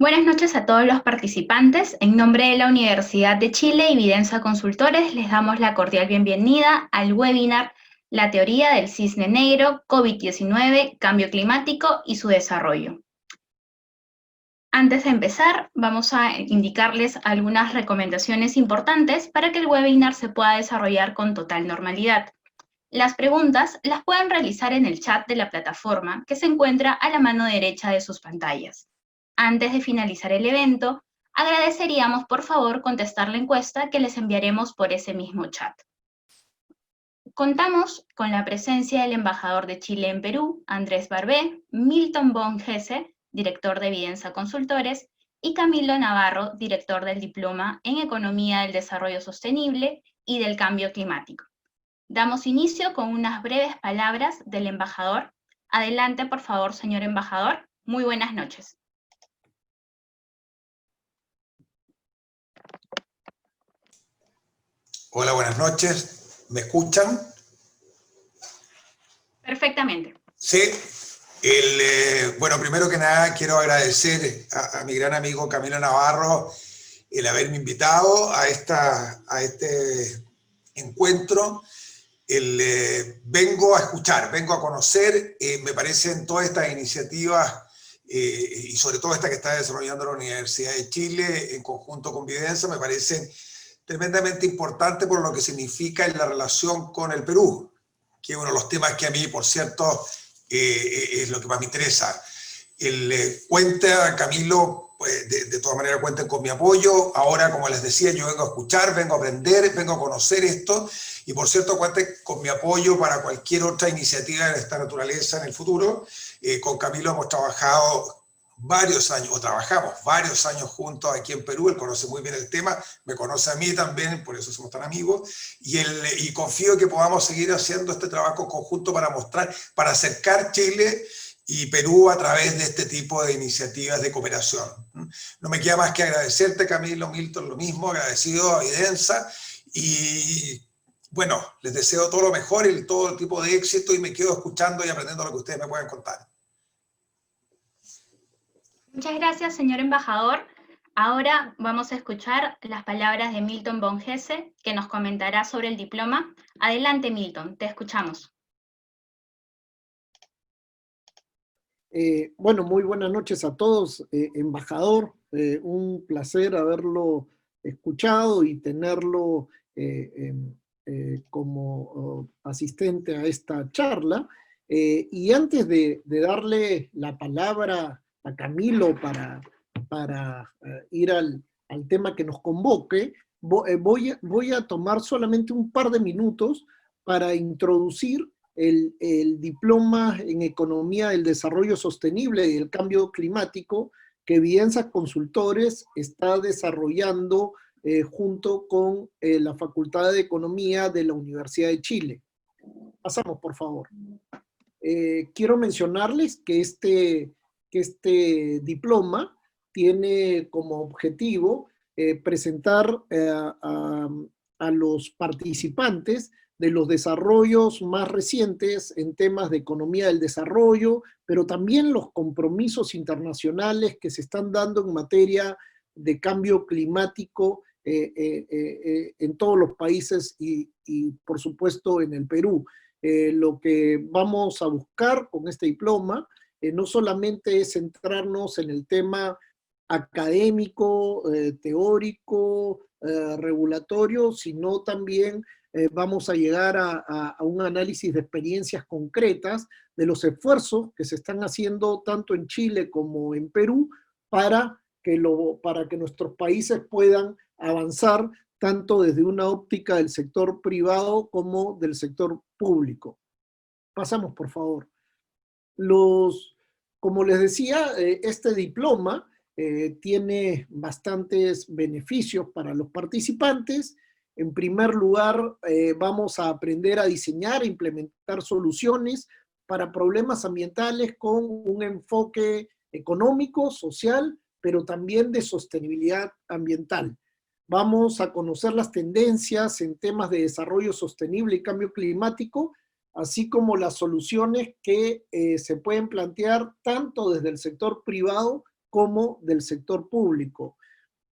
Buenas noches a todos los participantes. En nombre de la Universidad de Chile y Vidensa Consultores, les damos la cordial bienvenida al webinar La teoría del cisne negro, COVID-19, cambio climático y su desarrollo. Antes de empezar, vamos a indicarles algunas recomendaciones importantes para que el webinar se pueda desarrollar con total normalidad. Las preguntas las pueden realizar en el chat de la plataforma que se encuentra a la mano derecha de sus pantallas. Antes de finalizar el evento, agradeceríamos por favor contestar la encuesta que les enviaremos por ese mismo chat. Contamos con la presencia del embajador de Chile en Perú, Andrés Barbé, Milton von Hesse, director de Vidensa Consultores, y Camilo Navarro, director del Diploma en Economía del Desarrollo Sostenible y del Cambio Climático. Damos inicio con unas breves palabras del embajador. Adelante, por favor, señor embajador. Muy buenas noches. Hola, buenas noches. ¿Me escuchan? Perfectamente. Sí. Bueno, primero que nada quiero agradecer a mi gran amigo Camilo Navarro el haberme invitado a este encuentro. Vengo a escuchar, vengo a conocer, me parecen todas estas iniciativas y sobre todo esta que está desarrollando la Universidad de Chile en conjunto con Vidensa, me parecen tremendamente importantes por lo que significa en la relación con el Perú, que es uno de los temas que a mí, por cierto, es lo que más me interesa. Cuenta, Camilo, de todas maneras cuenten con mi apoyo. Ahora, como les decía, yo vengo a escuchar, vengo a aprender, vengo a conocer esto, y por cierto, cuenten con mi apoyo para cualquier otra iniciativa de esta naturaleza en el futuro. Con Camilo hemos trabajado varios años, o trabajamos varios años juntos aquí en Perú. Él conoce muy bien el tema, me conoce a mí también, por eso somos tan amigos, y confío que podamos seguir haciendo este trabajo conjunto para mostrar, para acercar Chile y Perú a través de este tipo de iniciativas de cooperación. No me queda más que agradecerte, Camilo, Milton, lo mismo, agradecido a Vidensa, y bueno, les deseo todo lo mejor y todo tipo de éxito, y me quedo escuchando y aprendiendo lo que ustedes me puedan contar. Muchas gracias, señor embajador. Ahora vamos a escuchar las palabras de Milton von Hesse, que nos comentará sobre el diploma. Adelante, Milton, te escuchamos. Bueno, muy buenas noches a todos, embajador. Un placer haberlo escuchado y tenerlo como asistente a esta charla. Y antes de darle la palabra a Camilo para ir al tema que nos convoque, voy a tomar solamente un par de minutos para introducir el diploma en Economía del Desarrollo Sostenible y el Cambio Climático que Vidensa Consultores está desarrollando junto con la Facultad de Economía de la Universidad de Chile. Pasamos, por favor. Quiero mencionarles que este diploma tiene como objetivo presentar a los participantes de los desarrollos más recientes en temas de economía del desarrollo, pero también los compromisos internacionales que se están dando en materia de cambio climático en todos los países y por supuesto en el Perú. Lo que vamos a buscar con este diploma no solamente es centrarnos en el tema académico, teórico, regulatorio, sino también vamos a llegar a un análisis de experiencias concretas de los esfuerzos que se están haciendo tanto en Chile como en Perú para que nuestros países puedan avanzar tanto desde una óptica del sector privado como del sector público. Pasamos, por favor. Como les decía, este diploma tiene bastantes beneficios para los participantes. En primer lugar, vamos a aprender a diseñar e implementar soluciones para problemas ambientales con un enfoque económico, social, pero también de sostenibilidad ambiental. Vamos a conocer las tendencias en temas de desarrollo sostenible y cambio climático, así como las soluciones que se pueden plantear tanto desde el sector privado como del sector público.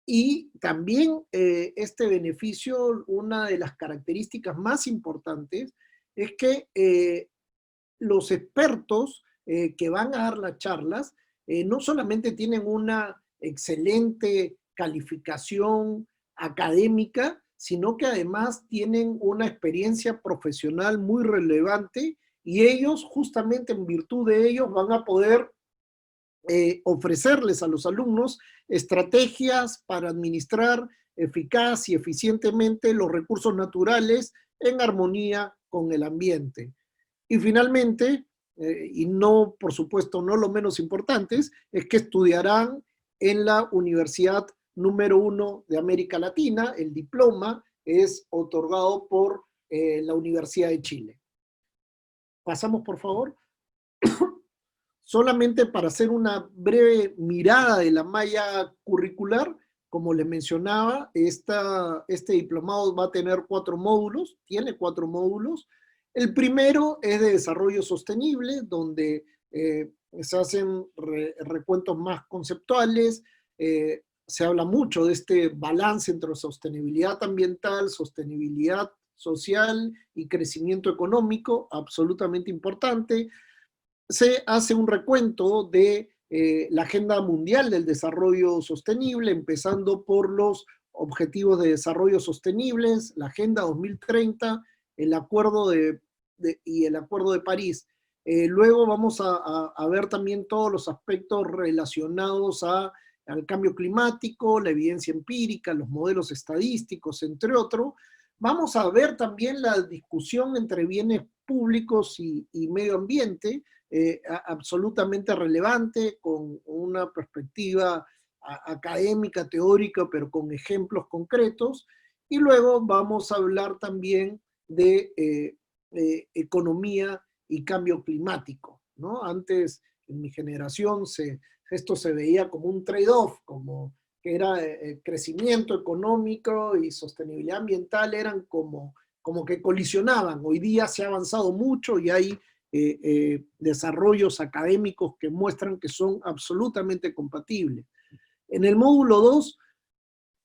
Y también este beneficio, una de las características más importantes, es que los expertos que van a dar las charlas no solamente tienen una excelente calificación académica, sino que además tienen una experiencia profesional muy relevante y ellos, justamente en virtud de ellos, van a poder ofrecerles a los alumnos estrategias para administrar eficaz y eficientemente los recursos naturales en armonía con el ambiente. Y finalmente, y no, por supuesto, no lo menos importantes, es que estudiarán en la universidad número 1 de América Latina. El diploma es otorgado por la Universidad de Chile. Pasamos, por favor. Solamente para hacer una breve mirada de la malla curricular, como les mencionaba, este diplomado va a tener 4 módulos, tiene 4 módulos. El primero es de desarrollo sostenible, donde se hacen recuentos más conceptuales, se habla mucho de este balance entre sostenibilidad ambiental, sostenibilidad social y crecimiento económico, absolutamente importante. Se hace un recuento de la Agenda Mundial del Desarrollo Sostenible, empezando por los Objetivos de Desarrollo Sostenibles, la Agenda 2030, el Acuerdo y el Acuerdo de París. Luego vamos a ver también todos los aspectos relacionados al cambio climático, la evidencia empírica, los modelos estadísticos, entre otros. Vamos a ver también la discusión entre bienes públicos y medio ambiente, absolutamente relevante, con una perspectiva académica, teórica, pero con ejemplos concretos. Y luego vamos a hablar también de economía y cambio climático, ¿no? Antes, en mi generación, esto se veía como un trade-off, como que era crecimiento económico y sostenibilidad ambiental, eran como que colisionaban. Hoy día se ha avanzado mucho y hay desarrollos académicos que muestran que son absolutamente compatibles. En el módulo 2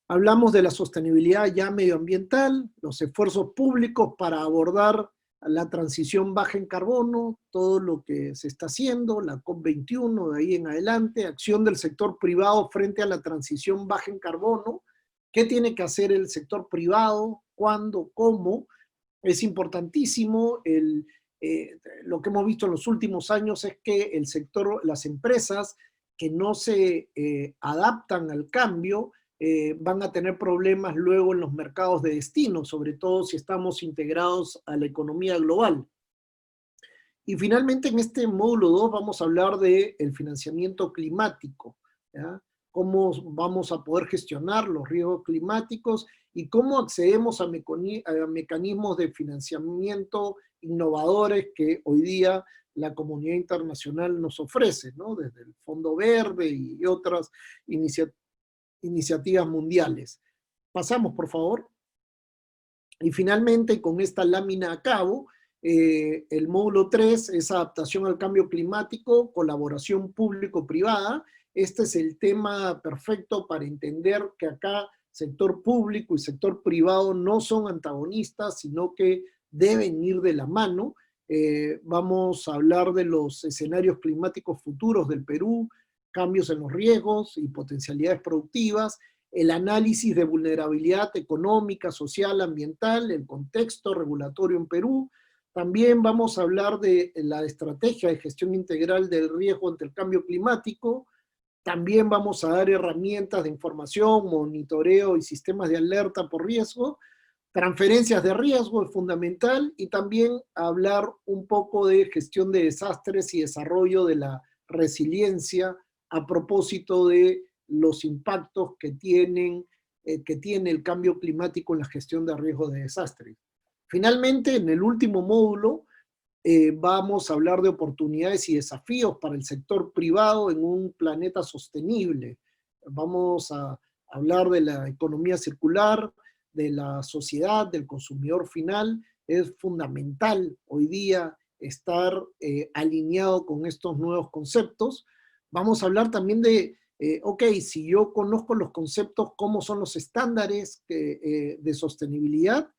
hablamos de la sostenibilidad ya medioambiental, los esfuerzos públicos para abordar la transición baja en carbono, todo lo que se está haciendo, la COP21 de ahí en adelante, acción del sector privado frente a la transición baja en carbono, qué tiene que hacer el sector privado, cuándo, cómo. Es importantísimo. Lo que hemos visto en los últimos años es que el sector, las empresas que no se adaptan al cambio, van a tener problemas luego en los mercados de destino, sobre todo si estamos integrados a la economía global. Y finalmente en este módulo 2 vamos a hablar del financiamiento climático, ¿ya? Cómo vamos a poder gestionar los riesgos climáticos y cómo accedemos a mecanismos de financiamiento innovadores que hoy día la comunidad internacional nos ofrece, ¿no? Desde el Fondo Verde y otras iniciativas mundiales. Pasamos, por favor. Y finalmente, con esta lámina a cabo, el módulo 3 es adaptación al cambio climático, colaboración público-privada. Este es el tema perfecto para entender que acá sector público y sector privado no son antagonistas, sino que deben ir de la mano. Vamos a hablar de los escenarios climáticos futuros del Perú, cambios en los riesgos y potencialidades productivas, el análisis de vulnerabilidad económica, social, ambiental, el contexto regulatorio en Perú. También vamos a hablar de la estrategia de gestión integral del riesgo ante el cambio climático. También vamos a dar herramientas de información, monitoreo y sistemas de alerta por riesgo. Transferencias de riesgo es fundamental, y también hablar un poco de gestión de desastres y desarrollo de la resiliencia a propósito de los impactos que tiene el cambio climático en la gestión de riesgos de desastres. Finalmente, en el último módulo, vamos a hablar de oportunidades y desafíos para el sector privado en un planeta sostenible. Vamos a hablar de la economía circular, de la sociedad, del consumidor final. Es fundamental hoy día estar alineado con estos nuevos conceptos. Vamos a hablar también de ok, si yo conozco los conceptos, cómo son los estándares de sostenibilidad,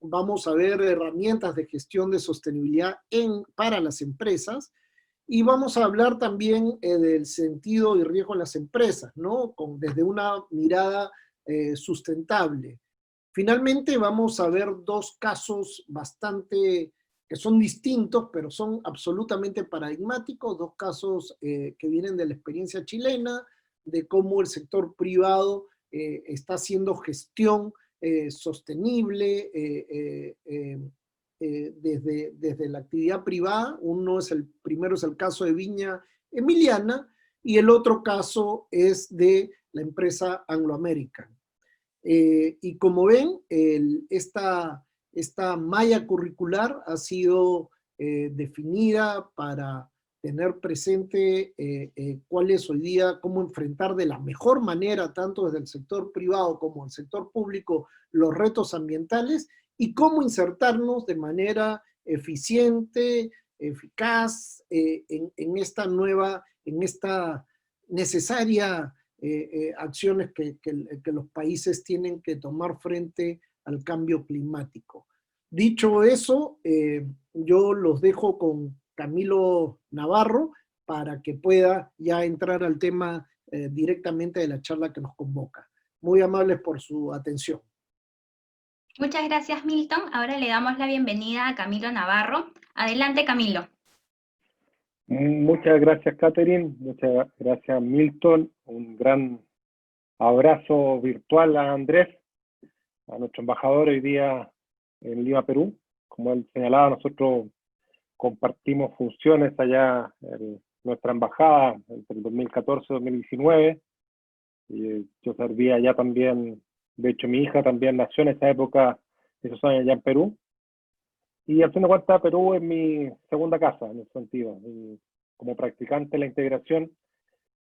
vamos a ver herramientas de gestión de sostenibilidad para las empresas, y vamos a hablar también del sentido y riesgo de las empresas, ¿no? Desde una mirada sustentable. Finalmente vamos a ver dos casos que son distintos, pero son absolutamente paradigmáticos, dos casos que vienen de la experiencia chilena, de cómo el sector privado está haciendo gestión sostenible desde la actividad privada. Primero es el caso de Viña Emiliana, y el otro caso es de la empresa Anglo American. Y como ven, esta malla curricular ha sido definida para tener presente cuál es hoy día, cómo enfrentar de la mejor manera, tanto desde el sector privado como el sector público, los retos ambientales, y cómo insertarnos de manera eficiente, eficaz, en esta necesaria acciones que los países tienen que tomar frente al cambio climático. Dicho eso, yo los dejo con Camilo Navarro para que pueda ya entrar al tema directamente de la charla que nos convoca. Muy amables por su atención. Muchas gracias, Milton. Ahora le damos la bienvenida a Camilo Navarro. Adelante, Camilo. Muchas gracias, Catherine. Muchas gracias, Milton. Un gran abrazo virtual a Andrés, a nuestro embajador hoy día en Lima, Perú. Como él señalaba, nosotros compartimos funciones allá en nuestra embajada entre el 2014 y 2019. Y yo servía allá también, de hecho mi hija también nació en esa época, esos años allá en Perú. Y al fin de cuentas, Perú es mi segunda casa, en ese sentido. Y como practicante de la integración,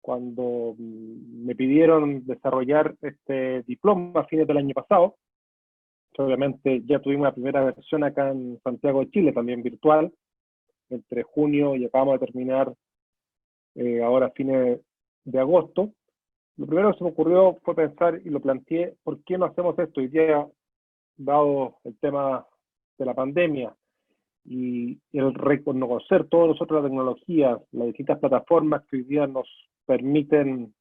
cuando me pidieron desarrollar este diploma a fines del año pasado, obviamente ya tuvimos la primera versión acá en Santiago de Chile, también virtual, entre junio y acabamos de terminar ahora a fines de agosto. Lo primero que se me ocurrió fue pensar, y lo planteé, ¿por qué no hacemos esto hoy día, dado el tema de la pandemia y el reconocer todas las otras tecnologías, las distintas plataformas que hoy día nos permiten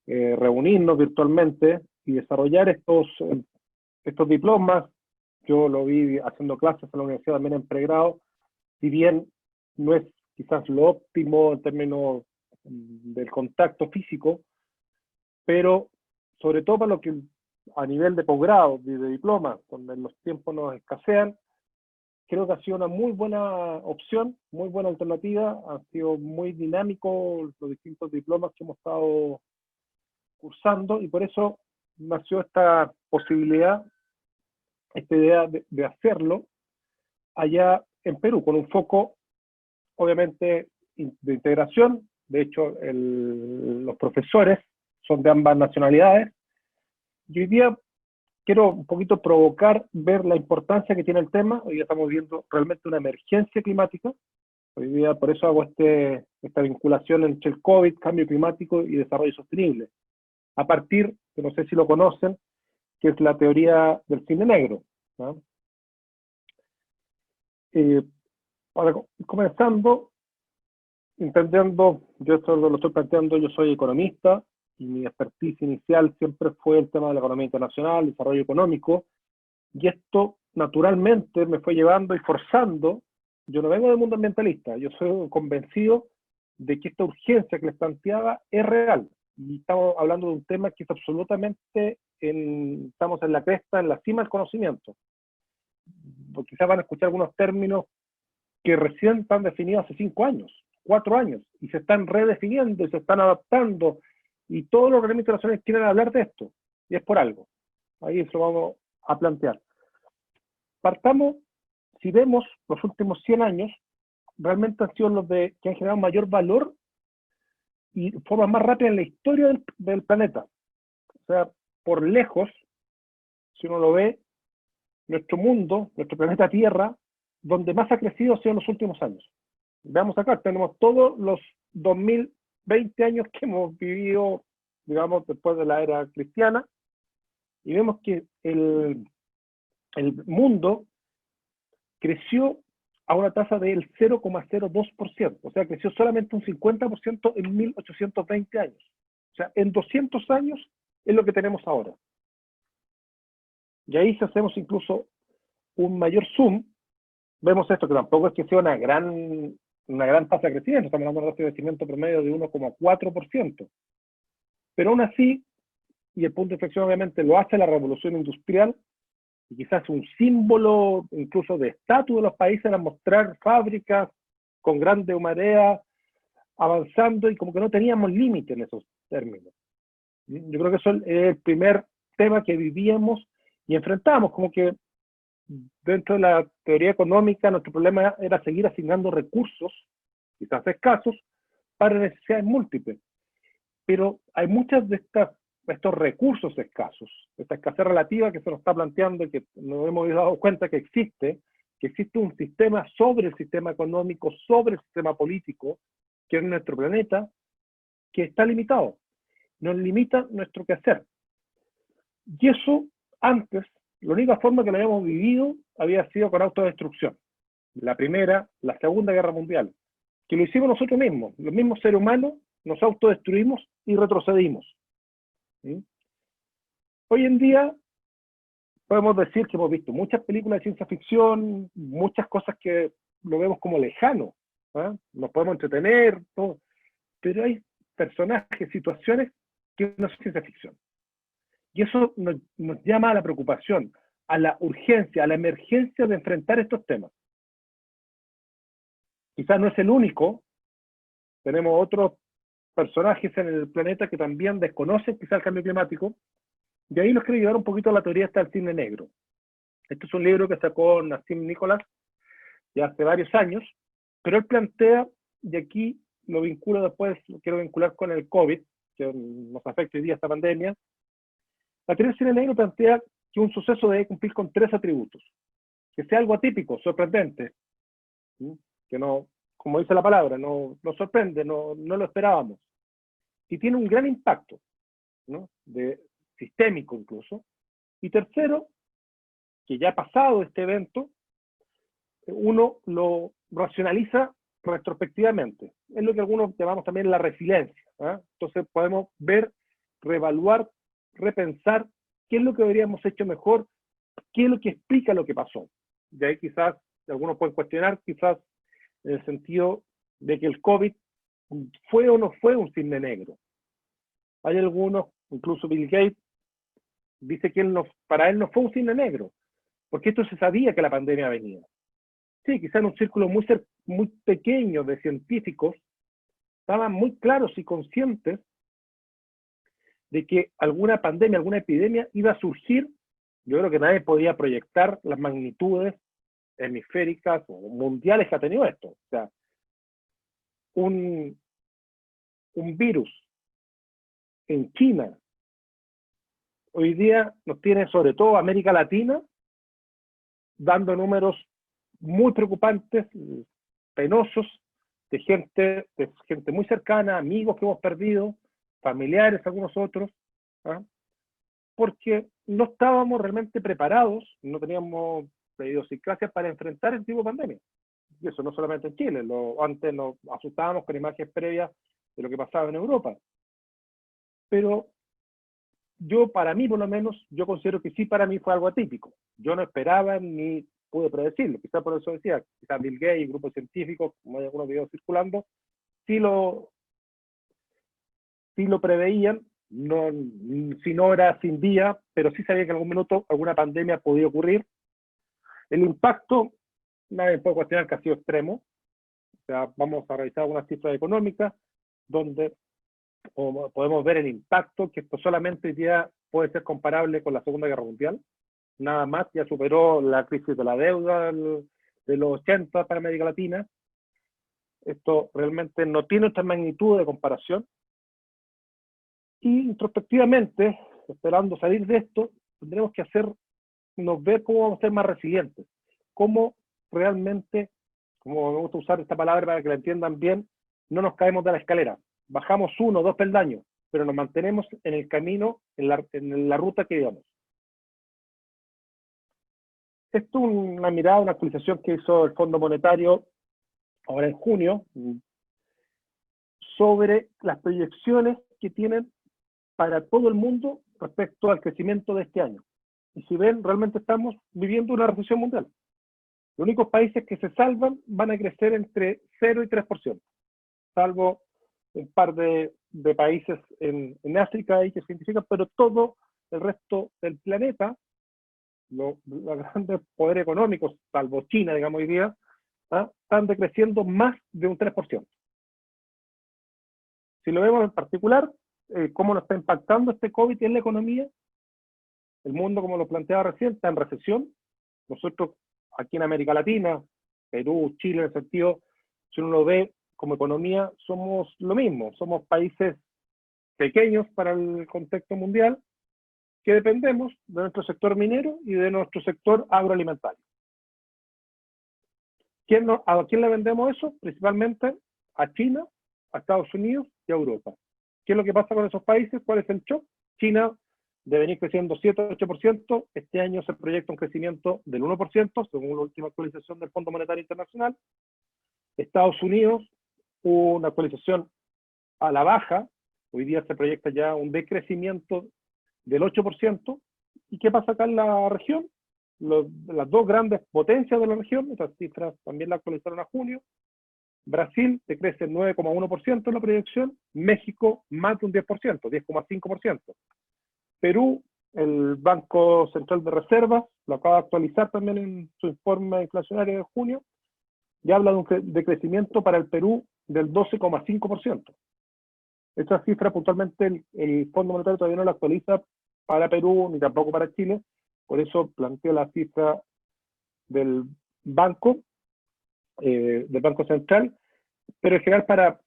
reunirnos virtualmente y desarrollar estos diplomas? Yo lo vi haciendo clases en la universidad también en pregrado, si bien no es quizás lo óptimo en términos del contacto físico, pero sobre todo para lo que a nivel de posgrado, de diploma, donde los tiempos nos escasean, creo que ha sido una muy buena opción, muy buena alternativa. Han sido muy dinámicos los distintos diplomas que hemos estado cursando, y por eso nació esta posibilidad, esta idea de hacerlo allá en Perú, con un foco obviamente de integración. De hecho, los profesores son de ambas nacionalidades, y hoy día quiero un poquito provocar, ver la importancia que tiene el tema. Hoy día estamos viendo realmente una emergencia climática. Hoy día por eso hago esta vinculación entre el COVID, cambio climático y desarrollo sostenible. A partir, que no sé si lo conocen, que es la teoría del cisne negro, ¿no? Ahora, comenzando, entendiendo, yo esto lo estoy planteando, yo soy economista, y mi expertise inicial siempre fue el tema de la economía internacional, desarrollo económico, y esto naturalmente me fue llevando y forzando. Yo no vengo del mundo ambientalista, yo soy convencido de que esta urgencia que les planteaba es real, y estamos hablando de un tema que es absolutamente, estamos en la cresta, en la cima del conocimiento. Porque quizás van a escuchar algunos términos que recién están definidos hace 5 años, 4 años, y se están redefiniendo y se están adaptando, y todos los organismos internacionales quieren hablar de esto, y es por algo. Ahí se lo vamos a plantear. Partamos, si vemos los últimos 100 años, realmente han sido los que han generado mayor valor y forma más rápida en la historia del planeta. O sea, por lejos, si uno lo ve, nuestro mundo, nuestro planeta Tierra, donde más ha crecido ha sido en los últimos años. Veamos acá, tenemos todos los 2000 20 años que hemos vivido, digamos, después de la era cristiana, y vemos que el mundo creció a una tasa del 0,02%, o sea, creció solamente un 50% en 1820 años. O sea, en 200 años es lo que tenemos ahora. Y ahí si hacemos incluso un mayor zoom, vemos esto, que tampoco es que sea una gran tasa de crecimiento, estamos hablando de un crecimiento promedio de 1,4%. Pero aún así, y el punto de inflexión obviamente lo hace la revolución industrial, y quizás un símbolo incluso de estatus de los países era mostrar fábricas con grande humareda avanzando, y como que no teníamos límite en esos términos. Yo creo que eso es el primer tema que vivíamos y enfrentábamos, como que dentro de la teoría económica nuestro problema era seguir asignando recursos, quizás escasos, para necesidades múltiples. Pero hay muchas de estos recursos escasos, esta escasez relativa que se nos está planteando y que nos hemos dado cuenta que existe un sistema sobre el sistema económico, sobre el sistema político, que es nuestro planeta, que está limitado. Nos limita nuestro quehacer. Y eso, antes, la única forma que lo habíamos vivido había sido con autodestrucción. La Primera, la Segunda Guerra Mundial, que lo hicimos nosotros mismos, los mismos seres humanos, nos autodestruimos y retrocedimos. ¿Sí? Hoy en día podemos decir que hemos visto muchas películas de ciencia ficción, muchas cosas que lo vemos como lejano, ¿eh? Nos podemos entretener, todo, pero hay personajes, situaciones que no son ciencia ficción. Y eso nos llama a la preocupación, a la urgencia, a la emergencia de enfrentar estos temas. Quizás no es el único, tenemos otros personajes en el planeta que también desconocen quizás el cambio climático, y ahí nos quiero llevar un poquito a la teoría del cisne negro. Este es un libro que sacó Nassim Nicholas ya hace varios años, pero él plantea, y aquí lo vinculo después, lo quiero vincular con el COVID, que nos afecta hoy día esta pandemia. La teoría del cisne negro plantea que un suceso debe cumplir con 3 atributos. Que sea algo atípico, sorprendente, ¿sí? Que no, como dice la palabra, no nos sorprende, no lo esperábamos. Y tiene un gran impacto, ¿no? Sistémico incluso. Y tercero, que ya ha pasado este evento, uno lo racionaliza retrospectivamente. Es lo que algunos llamamos también la resiliencia, ¿eh? Entonces podemos ver, reevaluar, repensar qué es lo que habríamos hecho mejor, qué es lo que explica lo que pasó. De ahí quizás algunos pueden cuestionar, quizás en el sentido de que el COVID fue o no fue un cisne negro. Hay algunos, incluso Bill Gates, dice que para él no fue un cisne negro, porque esto se sabía que la pandemia venía. Sí, quizás en un círculo muy pequeño de científicos, estaban muy claros y conscientes de que alguna pandemia, alguna epidemia iba a surgir. Yo creo que nadie podía proyectar las magnitudes hemisféricas o mundiales que ha tenido esto. O sea, un virus en China hoy día nos tiene sobre todo América Latina dando números muy preocupantes, penosos, de gente muy cercana, amigos que hemos perdido, familiares, algunos otros, ¿ah? Porque no estábamos realmente preparados, no teníamos idiosincrasia para enfrentar el tipo de pandemia. Y eso no solamente en Chile, antes nos asustábamos con imágenes previas de lo que pasaba en Europa. Pero para mí por lo menos, yo considero que sí, para mí fue algo atípico. Yo no esperaba ni pude predecirlo, quizás por eso decía, quizás Bill Gates y grupos científicos, como hay algunos videos circulando, sí lo preveían, no, si no era sin día, pero sí sabía que en algún minuto alguna pandemia podía ocurrir. El impacto, nadie puede cuestionar que ha sido extremo. O sea, vamos a revisar algunas cifras económicas donde podemos ver el impacto, que esto solamente hoy día puede ser comparable con la Segunda Guerra Mundial. Nada más, ya superó la crisis de la deuda de los 80 para América Latina. Esto realmente no tiene esta magnitud de comparación. Y introspectivamente, esperando salir de esto, tendremos que ver cómo vamos a ser más resilientes, cómo realmente, como me gusta usar esta palabra para que la entiendan bien, no nos caemos de la escalera. bajamos 1 o 2 peldaños, pero nos mantenemos en el camino, en la ruta que íbamos. Esto es una mirada, una actualización que hizo el Fondo Monetario ahora en junio, sobre las proyecciones que tienen para todo el mundo respecto al crecimiento de este año. Y si ven, realmente estamos viviendo una recesión mundial. Los únicos países que se salvan van a crecer entre 0 y 3%, salvo un par de países en África ahí que se identifican, pero todo el resto del planeta, los grandes poderes económicos, salvo China, digamos hoy día, están decreciendo más de un 3%. Si lo vemos en particular, cómo nos está impactando este COVID en la economía, el mundo, como lo planteaba recién, está en recesión. Nosotros, aquí en América Latina, Perú, Chile, en el sentido, si uno lo ve como economía, somos lo mismo. Somos países pequeños para el contexto mundial, que dependemos de nuestro sector minero y de nuestro sector agroalimentario. ¿A quién le vendemos eso? Principalmente a China, a Estados Unidos y a Europa. ¿Qué es lo que pasa con esos países? ¿Cuál es el shock? China de venir creciendo 7-8%, este año se proyecta un crecimiento del 1%, según la última actualización del Fondo Monetario Internacional. Estados Unidos, una actualización a la baja, hoy día se proyecta ya un decrecimiento del 8%. ¿Y qué pasa acá en la región? Las dos grandes potencias de la región, estas cifras también la actualizaron a junio. Brasil decrece 9,1% en la proyección, México más de un 10%, 10,5%. Perú, el Banco Central de Reservas, lo acaba de actualizar también en su informe inflacionario de junio, y habla de un decrecimiento para el Perú del 12,5%. Esta cifra puntualmente el Fondo Monetario todavía no la actualiza para Perú, ni tampoco para Chile, por eso planteo la cifra del Banco Central, pero en general para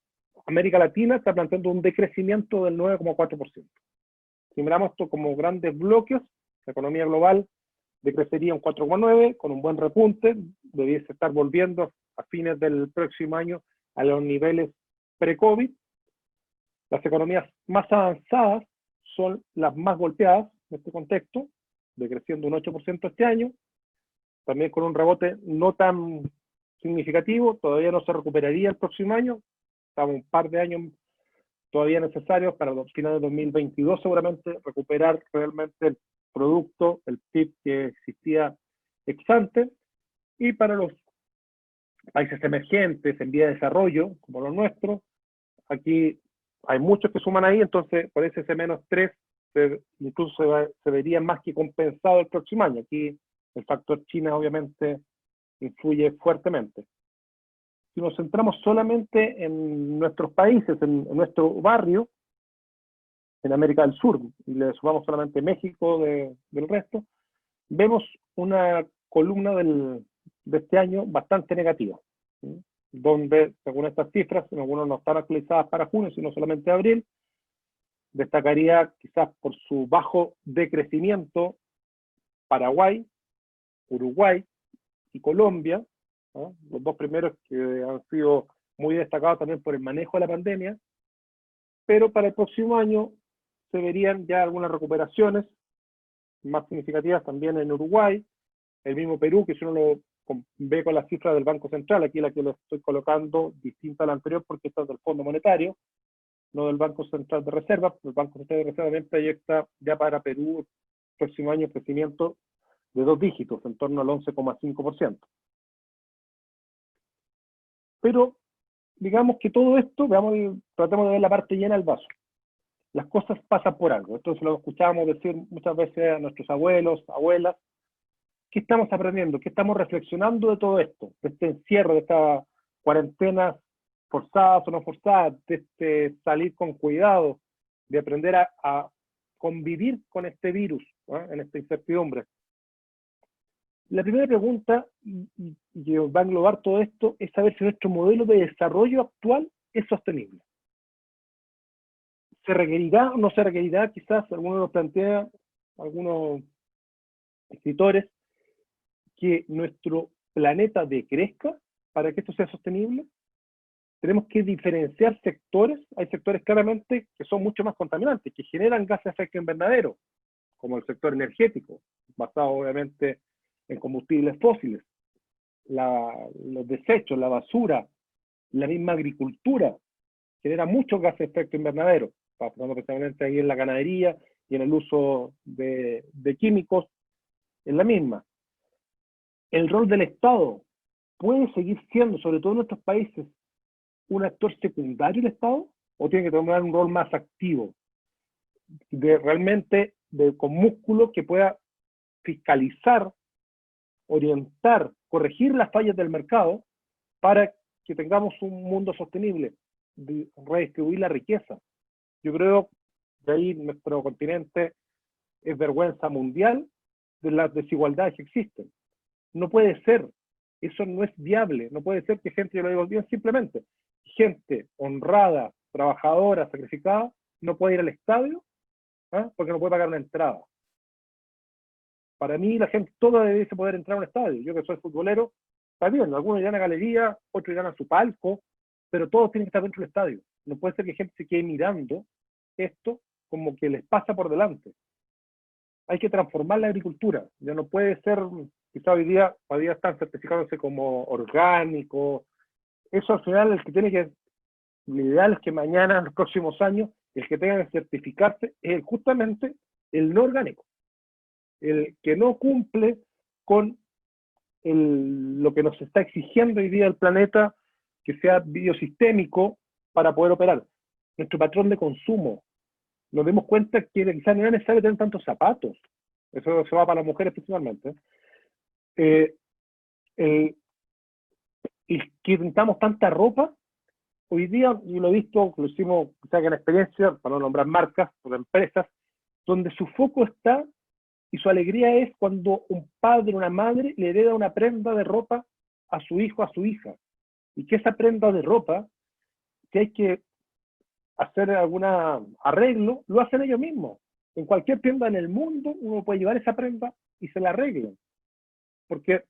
América Latina está planteando un decrecimiento del 9,4%. Si miramos esto como grandes bloques, la economía global decrecería un 4,9%, con un buen repunte, debiese estar volviendo a fines del próximo año a los niveles pre-COVID. Las economías más avanzadas son las más golpeadas en este contexto, decreciendo un 8% este año, también con un rebote no tan significativo, todavía no se recuperaría el próximo año, estamos un par de años todavía necesarios para los finales de 2022 seguramente recuperar realmente el producto, el PIB que existía ex ante, y para los países emergentes en vía de desarrollo, como los nuestros, aquí hay muchos que suman ahí, entonces por ese -3 incluso se vería más que compensado el próximo año. Aquí el factor China obviamente influye fuertemente. Si nos centramos solamente en nuestros países, en nuestro barrio, en América del Sur, y le sumamos solamente México del resto, vemos una columna de este año bastante negativa, ¿sí? Donde, según estas cifras, algunas no están actualizadas para junio, sino solamente abril, destacaría quizás por su bajo decrecimiento Paraguay, Uruguay y Colombia, ¿no? Los dos primeros que han sido muy destacados también por el manejo de la pandemia, pero para el próximo año se verían ya algunas recuperaciones más significativas también en Uruguay, el mismo Perú, que si uno lo ve con las cifras del Banco Central, aquí la que lo estoy colocando distinta a la anterior porque esta es del Fondo Monetario, no del Banco Central de Reserva. El Banco Central de Reserva también proyecta ya para Perú el próximo año crecimiento de 2 dígitos, en torno al 11,5%. Pero digamos que todo esto, tratemos de ver la parte llena del vaso. Las cosas pasan por algo. Esto se lo escuchábamos decir muchas veces a nuestros abuelos, abuelas. ¿Qué estamos aprendiendo? ¿Qué estamos reflexionando de todo esto? De este encierro, de esta cuarentena forzadas o no forzadas, de este salir con cuidado, de aprender a convivir con este virus, ¿no? En esta incertidumbre. La primera pregunta, y que va a englobar todo esto, es saber si nuestro modelo de desarrollo actual es sostenible. ¿Se requerirá o no se requerirá? Quizás algunos nos plantea, algunos escritores, que nuestro planeta decrezca para que esto sea sostenible. tenemos que diferenciar sectores. Hay sectores claramente que son mucho más contaminantes, que generan gases de efecto invernadero, como el sector energético, basado obviamente en combustibles fósiles, los desechos, la basura, la misma agricultura, genera muchos gases de efecto invernadero, pasando especialmente ahí en la ganadería y en el uso de químicos, en la misma. El rol del Estado puede seguir siendo, sobre todo en nuestros países, un actor secundario el Estado, o tiene que tomar un rol más activo, realmente con músculo que pueda fiscalizar, orientar, corregir las fallas del mercado para que tengamos un mundo sostenible, redistribuir la riqueza. Yo creo que ahí nuestro continente es vergüenza mundial de las desigualdades que existen. No puede ser, eso no es viable, no puede ser que gente, yo lo digo bien simplemente, gente honrada, trabajadora, sacrificada, no puede ir al estadio porque no puede pagar una entrada. Para mí la gente toda debe poder entrar a un estadio. Yo que soy futbolero, está bien, algunos irán a galería, otros irán a su palco, pero todos tienen que estar dentro del estadio. No puede ser que gente se quede mirando esto como que les pasa por delante. Hay que transformar la agricultura. Ya no puede ser, quizá hoy día están certificándose como orgánico. Eso al final el que tiene que, lo ideal es que mañana, en los próximos años, el que tenga que certificarse es justamente el no orgánico. El que no cumple con lo que nos está exigiendo hoy día el planeta, que sea biosistémico para poder operar. Nuestro patrón de consumo, nos damos cuenta que quizás no es necesario tener tantos zapatos, eso se va para las mujeres principalmente, y que tentamos tanta ropa. Hoy día, yo lo he visto, lo hicimos quizás en experiencia, para no nombrar marcas o empresas, donde su foco está y su alegría es cuando un padre o una madre le hereda una prenda de ropa a su hijo o a su hija. Y que esa prenda de ropa, si hay que hacer algún arreglo, lo hacen ellos mismos. En cualquier tienda en el mundo uno puede llevar esa prenda y se la arreglan. Porque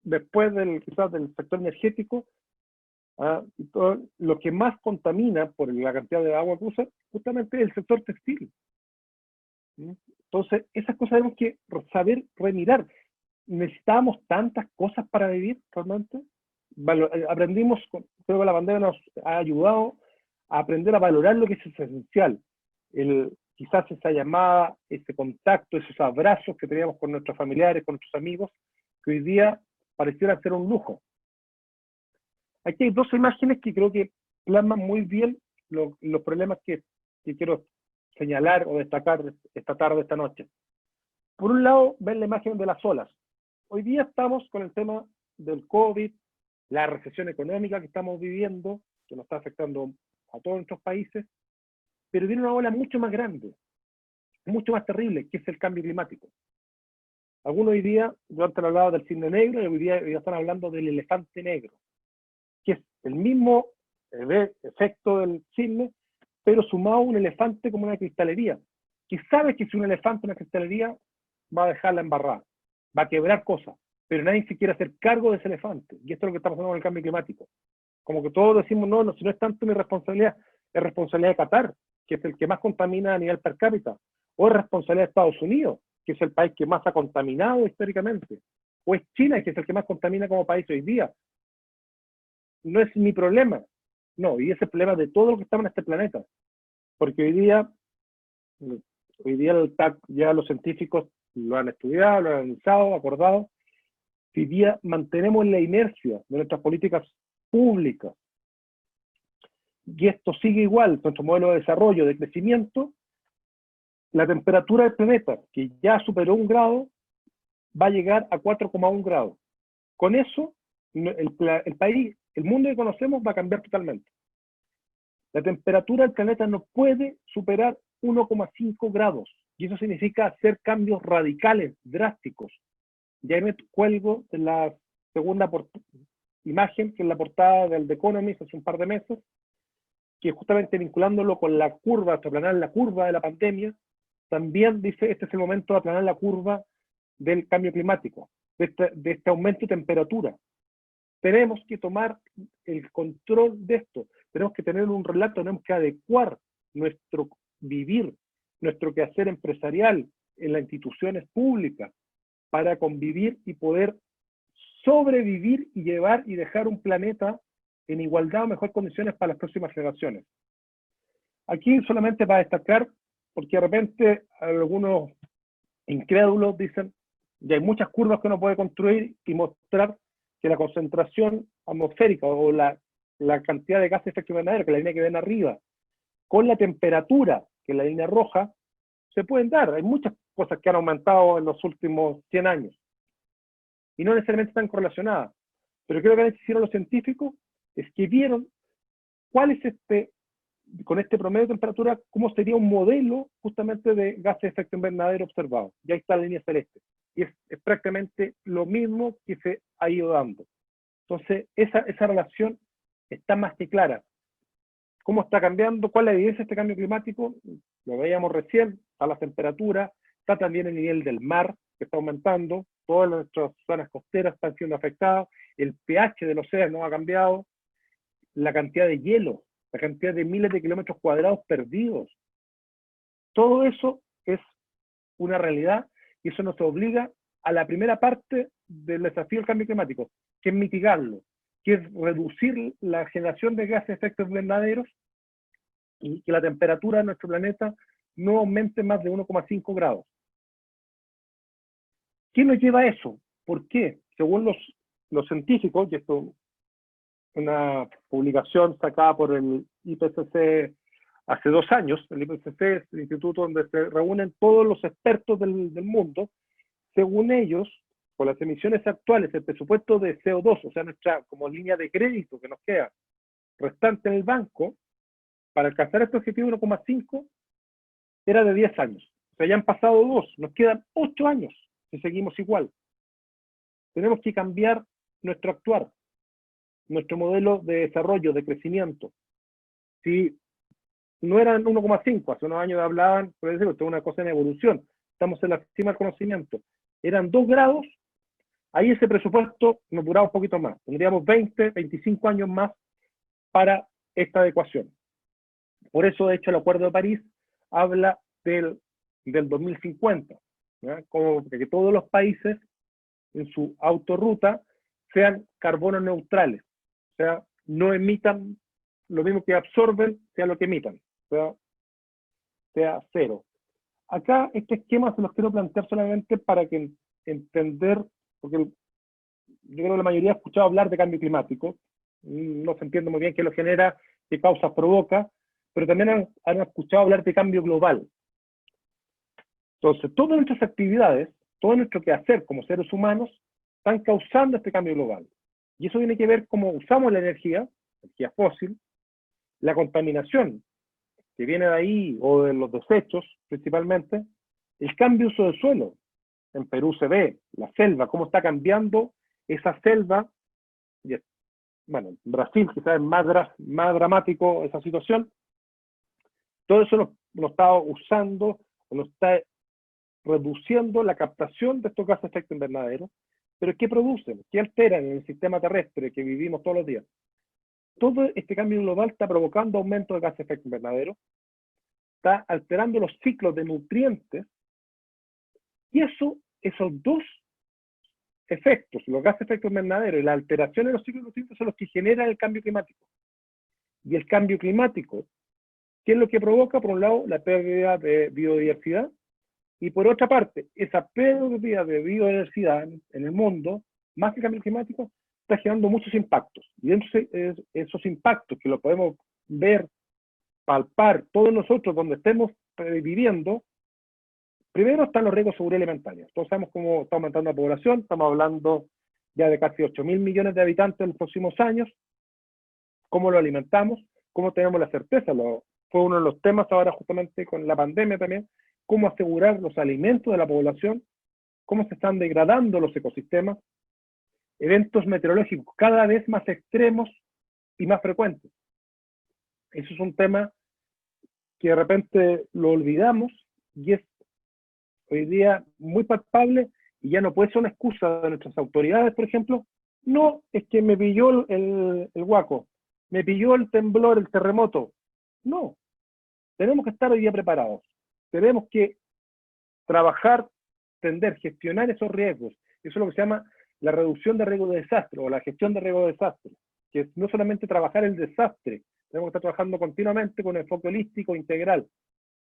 después quizás del sector energético, y todo, lo que más contamina por la cantidad de agua que usa, justamente es el sector textil. Entonces, esas cosas tenemos que saber remirar. ¿Necesitamos tantas cosas para vivir realmente? Aprendimos, creo que la pandemia nos ha ayudado a aprender a valorar lo que es esencial. Quizás esa llamada, ese contacto, esos abrazos que teníamos con nuestros familiares, con nuestros amigos, que hoy día pareciera ser un lujo. Aquí hay dos imágenes que creo que plasman muy bien los problemas que quiero señalar o destacar esta tarde, esta noche. Por un lado, ven la imagen de las olas. Hoy día estamos con el tema del COVID, la recesión económica que estamos viviendo, que nos está afectando a todos nuestros países, pero viene una ola mucho más grande, mucho más terrible, que es el cambio climático. Algunos hoy día, yo antes hablaba del cisne negro, y hoy día están hablando del elefante negro, que es el mismo efecto del cisne, pero sumado a un elefante como una cristalería, que sabe que si un elefante en una cristalería va a dejarla embarrada, va a quebrar cosas, pero nadie se quiere hacer cargo de ese elefante, y esto es lo que está pasando con el cambio climático. Como que todos decimos, no, si no es tanto mi responsabilidad, es responsabilidad de Qatar, que es el que más contamina a nivel per cápita, o es responsabilidad de Estados Unidos, que es el país que más ha contaminado históricamente, o es China, que es el que más contamina como país hoy día. No es mi problema, no, y es el problema de todo lo que estamos en este planeta, porque hoy día el TAC, ya los científicos lo han estudiado, lo han analizado, acordado, si hoy día mantenemos la inercia de nuestras políticas públicas, y esto sigue igual, nuestro modelo de desarrollo, de crecimiento, la temperatura del planeta, que ya superó 1 grado, va a llegar a 4,1 grados. Con eso, el país, el mundo que conocemos va a cambiar totalmente. La temperatura del planeta no puede superar 1,5 grados, y eso significa hacer cambios radicales, drásticos. Ya me cuelgo en la segunda imagen, que es la portada del The Economist hace un par de meses, que justamente vinculándolo con la curva, aplanar la curva de la pandemia, también dice, este es el momento de aplanar la curva del cambio climático, de este aumento de temperatura. tenemos que tomar el control de esto, tenemos que tener un relato, tenemos que adecuar nuestro vivir, nuestro quehacer empresarial en las instituciones públicas para convivir y poder sobrevivir y llevar y dejar un planeta en igualdad o mejores condiciones para las próximas generaciones. Aquí solamente para destacar, porque de repente algunos incrédulos dicen que hay muchas curvas que uno puede construir y mostrar que la concentración atmosférica o la cantidad de gases de efecto invernadero, que es la línea que ven arriba, con la temperatura, que es la línea roja, se pueden dar. Hay muchas cosas que han aumentado en los últimos 100 años y no necesariamente están correlacionadas. Pero creo que hicieron los científicos es que vieron cuál es con este promedio de temperatura, cómo sería un modelo justamente de gases de efecto invernadero observado. Y ahí está la línea celeste. Y es prácticamente lo mismo que se ha ido dando. Entonces, esa relación está más que clara. ¿Cómo está cambiando? ¿Cuál es la evidencia de este cambio climático? Lo veíamos recién, está la temperatura, está también el nivel del mar, que está aumentando, todas nuestras zonas costeras están siendo afectadas, el pH del océano ha cambiado, la cantidad de hielo, la cantidad de miles de kilómetros cuadrados perdidos. Todo eso es una realidad y eso nos obliga a la primera parte del desafío del cambio climático, que es mitigarlo, que es reducir la generación de gases de efecto invernaderos y que la temperatura de nuestro planeta no aumente más de 1,5 grados. ¿Qué nos lleva a eso? ¿Por qué? Según los científicos, y esto es una publicación sacada por el IPCC hace 2 años, el IPCC es el instituto donde se reúnen todos los expertos del mundo, según ellos, con las emisiones actuales, el presupuesto de CO2, o sea, nuestra como línea de crédito que nos queda restante en el banco, para alcanzar este objetivo 1,5, era de 10 años. O sea, ya han pasado 2, nos quedan 8 años si seguimos igual. Tenemos que cambiar nuestro actuar, nuestro modelo de desarrollo, de crecimiento. Si no eran 1,5, hace unos años hablaban, por decirlo, esto es una cosa en evolución, estamos en la cima del conocimiento, eran 2 grados, ahí ese presupuesto nos duraba un poquito más, tendríamos 20, 25 años más para esta adecuación. Por eso, de hecho, el Acuerdo de París habla del 2050, ¿ya? Como que todos los países en su autorruta sean carbono neutrales, o sea, no emitan lo mismo que absorben, sea lo que emitan, sea cero. Acá este esquema se los quiero plantear solamente para que entender, porque yo creo que la mayoría ha escuchado hablar de cambio climático, no se entiende muy bien qué lo genera, qué causas provoca, pero también han escuchado hablar de cambio global. Entonces, todas nuestras actividades, todo nuestro quehacer como seres humanos, están causando este cambio global. Y eso tiene que ver cómo usamos la energía fósil, la contaminación que viene de ahí, o de los desechos principalmente, el cambio de uso del suelo. En Perú se ve la selva, cómo está cambiando esa selva. Y bueno, en Brasil quizás es más dramático esa situación. Todo eso nos está usando, nos está reduciendo la captación de estos gases de efecto invernadero. Pero ¿qué producen? ¿Qué alteran en el sistema terrestre que vivimos todos los días? Todo este cambio global está provocando aumento de gases de efecto invernadero, está alterando los ciclos de nutrientes, y esos dos efectos, los gases de efecto invernadero y la alteración de los ciclos de nutrientes, son los que generan el cambio climático. Y el cambio climático, ¿qué es lo que provoca? Por un lado, la pérdida de biodiversidad, y por otra parte, esa pérdida de biodiversidad en el mundo, más que el cambio climático, está generando muchos impactos. Y esos impactos que lo podemos ver, palpar, todos nosotros donde estemos viviendo, primero están los riesgos de seguridad alimentaria. Todos sabemos cómo está aumentando la población, estamos hablando ya de casi 8.000 millones de habitantes en los próximos años. ¿Cómo lo alimentamos? ¿Cómo tenemos la certeza? Fue uno de los temas ahora justamente con la pandemia también, cómo asegurar los alimentos de la población, cómo se están degradando los ecosistemas, eventos meteorológicos cada vez más extremos y más frecuentes. Eso es un tema que de repente lo olvidamos y es hoy día muy palpable y ya no puede ser una excusa de nuestras autoridades, por ejemplo, No, es que me pilló el huaco, me pilló el temblor, el terremoto. No, tenemos que estar hoy día preparados. Tenemos que trabajar, tender, gestionar esos riesgos. Eso es lo que se llama la reducción de riesgo de desastre o la gestión de riesgo de desastre, que es no solamente trabajar el desastre, tenemos que estar trabajando continuamente con enfoque holístico integral.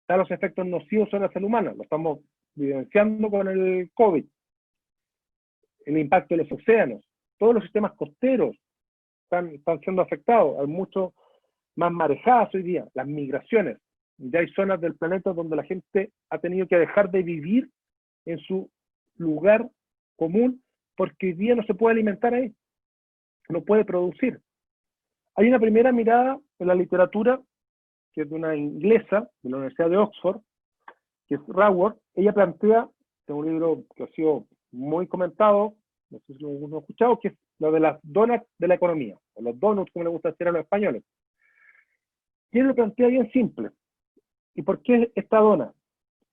Están los efectos nocivos sobre la salud humana, lo estamos vivenciando con el COVID, el impacto de los océanos, todos los sistemas costeros están siendo afectados, hay mucho más marejadas hoy día, las migraciones, ya hay zonas del planeta donde la gente ha tenido que dejar de vivir en su lugar común porque hoy día no se puede alimentar ahí, no puede producir. Hay una primera mirada en la literatura, que es de una inglesa, de la Universidad de Oxford, que es Raworth. Ella plantea, en un libro que ha sido muy comentado, no sé si lo han escuchado, que es lo de las donuts de la economía, o los donuts, como le gusta decir a los españoles. Y ella lo plantea bien simple. ¿Y por qué esta dona,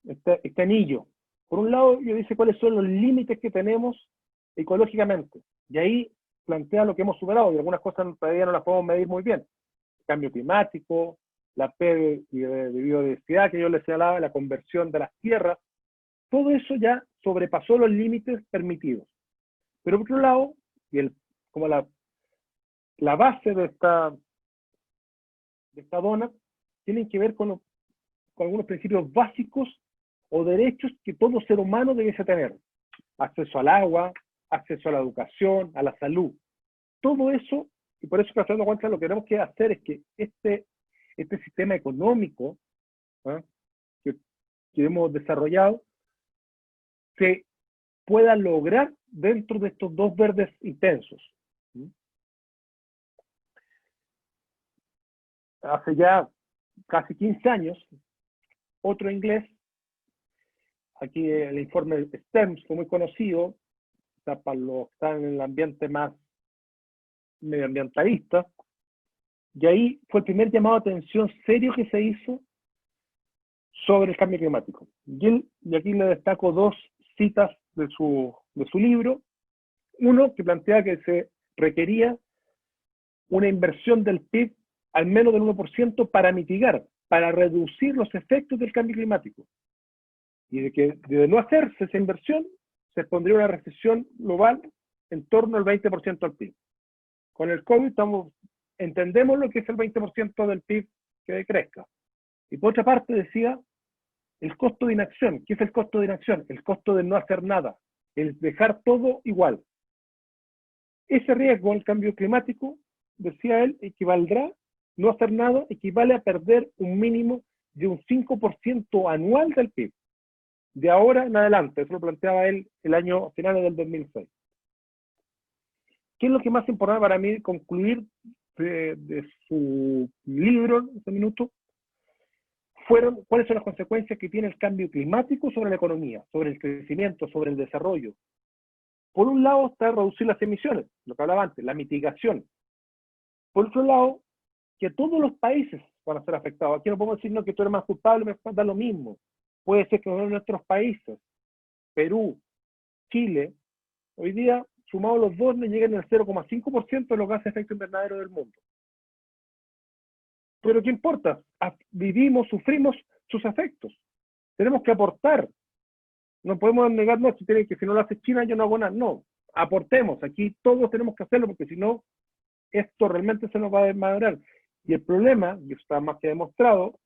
este anillo? Por un lado, ella dice cuáles son los límites que tenemos ecológicamente. Y ahí plantea lo que hemos superado, y algunas cosas todavía no las podemos medir muy bien. El cambio climático, la pérdida de biodiversidad que yo les señalaba, la conversión de las tierras, todo eso ya sobrepasó los límites permitidos. Pero por otro lado, y como la base de esta dona, tienen que ver con algunos principios básicos o derechos que todo ser humano debiese tener. Acceso al agua, acceso a la educación, a la salud. Todo eso, y por eso que haciendo cuenta lo que tenemos que hacer es que este sistema económico que hemos desarrollado se pueda lograr dentro de estos dos verdes intensos. Hace ya casi 15 años, otro inglés, aquí el informe STEMS, fue muy conocido, para los que están en el ambiente más medioambientalista, y ahí fue el primer llamado de atención serio que se hizo sobre el cambio climático. Y aquí le destaco dos citas de su libro. Uno, que plantea que se requería una inversión del PIB al menos del 1% para mitigar, para reducir los efectos del cambio climático. Y de no hacerse esa inversión, se pondría una recesión global en torno al 20% del PIB. Con el COVID entendemos lo que es el 20% del PIB que crezca. Y por otra parte decía, el costo de inacción. ¿Qué es el costo de inacción? El costo de no hacer nada, el dejar todo igual. Ese riesgo al cambio climático, decía él, no hacer nada equivale a perder un mínimo de un 5% anual del PIB. De ahora en adelante, eso lo planteaba él el año finales del 2006. ¿Qué es lo que más importante para mí concluir de su libro en este minuto? Fueron cuáles son las consecuencias que tiene el cambio climático sobre la economía, sobre el crecimiento, sobre el desarrollo. Por un lado está reducir las emisiones, lo que hablaba antes, la mitigación. Por otro lado, que todos los países van a ser afectados. Aquí no podemos decir no, que tú eres más culpable, me da lo mismo. Puede ser que uno de nuestros países, Perú, Chile, hoy día, sumados los dos, le lleguen al 0,5% de los gases de efecto invernadero del mundo. Pero ¿qué importa? Vivimos, sufrimos sus efectos. Tenemos que aportar. No podemos negarnos que si no lo hace China yo no hago nada. No, aportemos. Aquí todos tenemos que hacerlo porque si no, esto realmente se nos va a desmadrar. Y el problema, y está más que demostrado,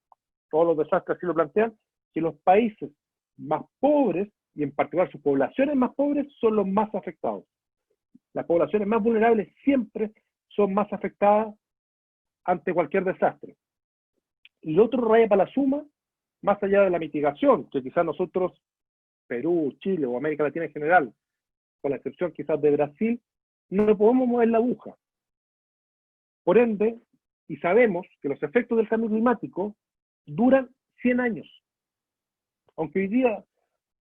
todos los desastres así lo plantean, que los países más pobres, y en particular sus poblaciones más pobres, son los más afectados. Las poblaciones más vulnerables siempre son más afectadas ante cualquier desastre. Y lo otro raya para la suma, más allá de la mitigación, que quizás nosotros, Perú, Chile o América Latina en general, con la excepción quizás de Brasil, no podemos mover la aguja. Por ende, y sabemos que los efectos del cambio climático duran 100 años. Aunque hoy día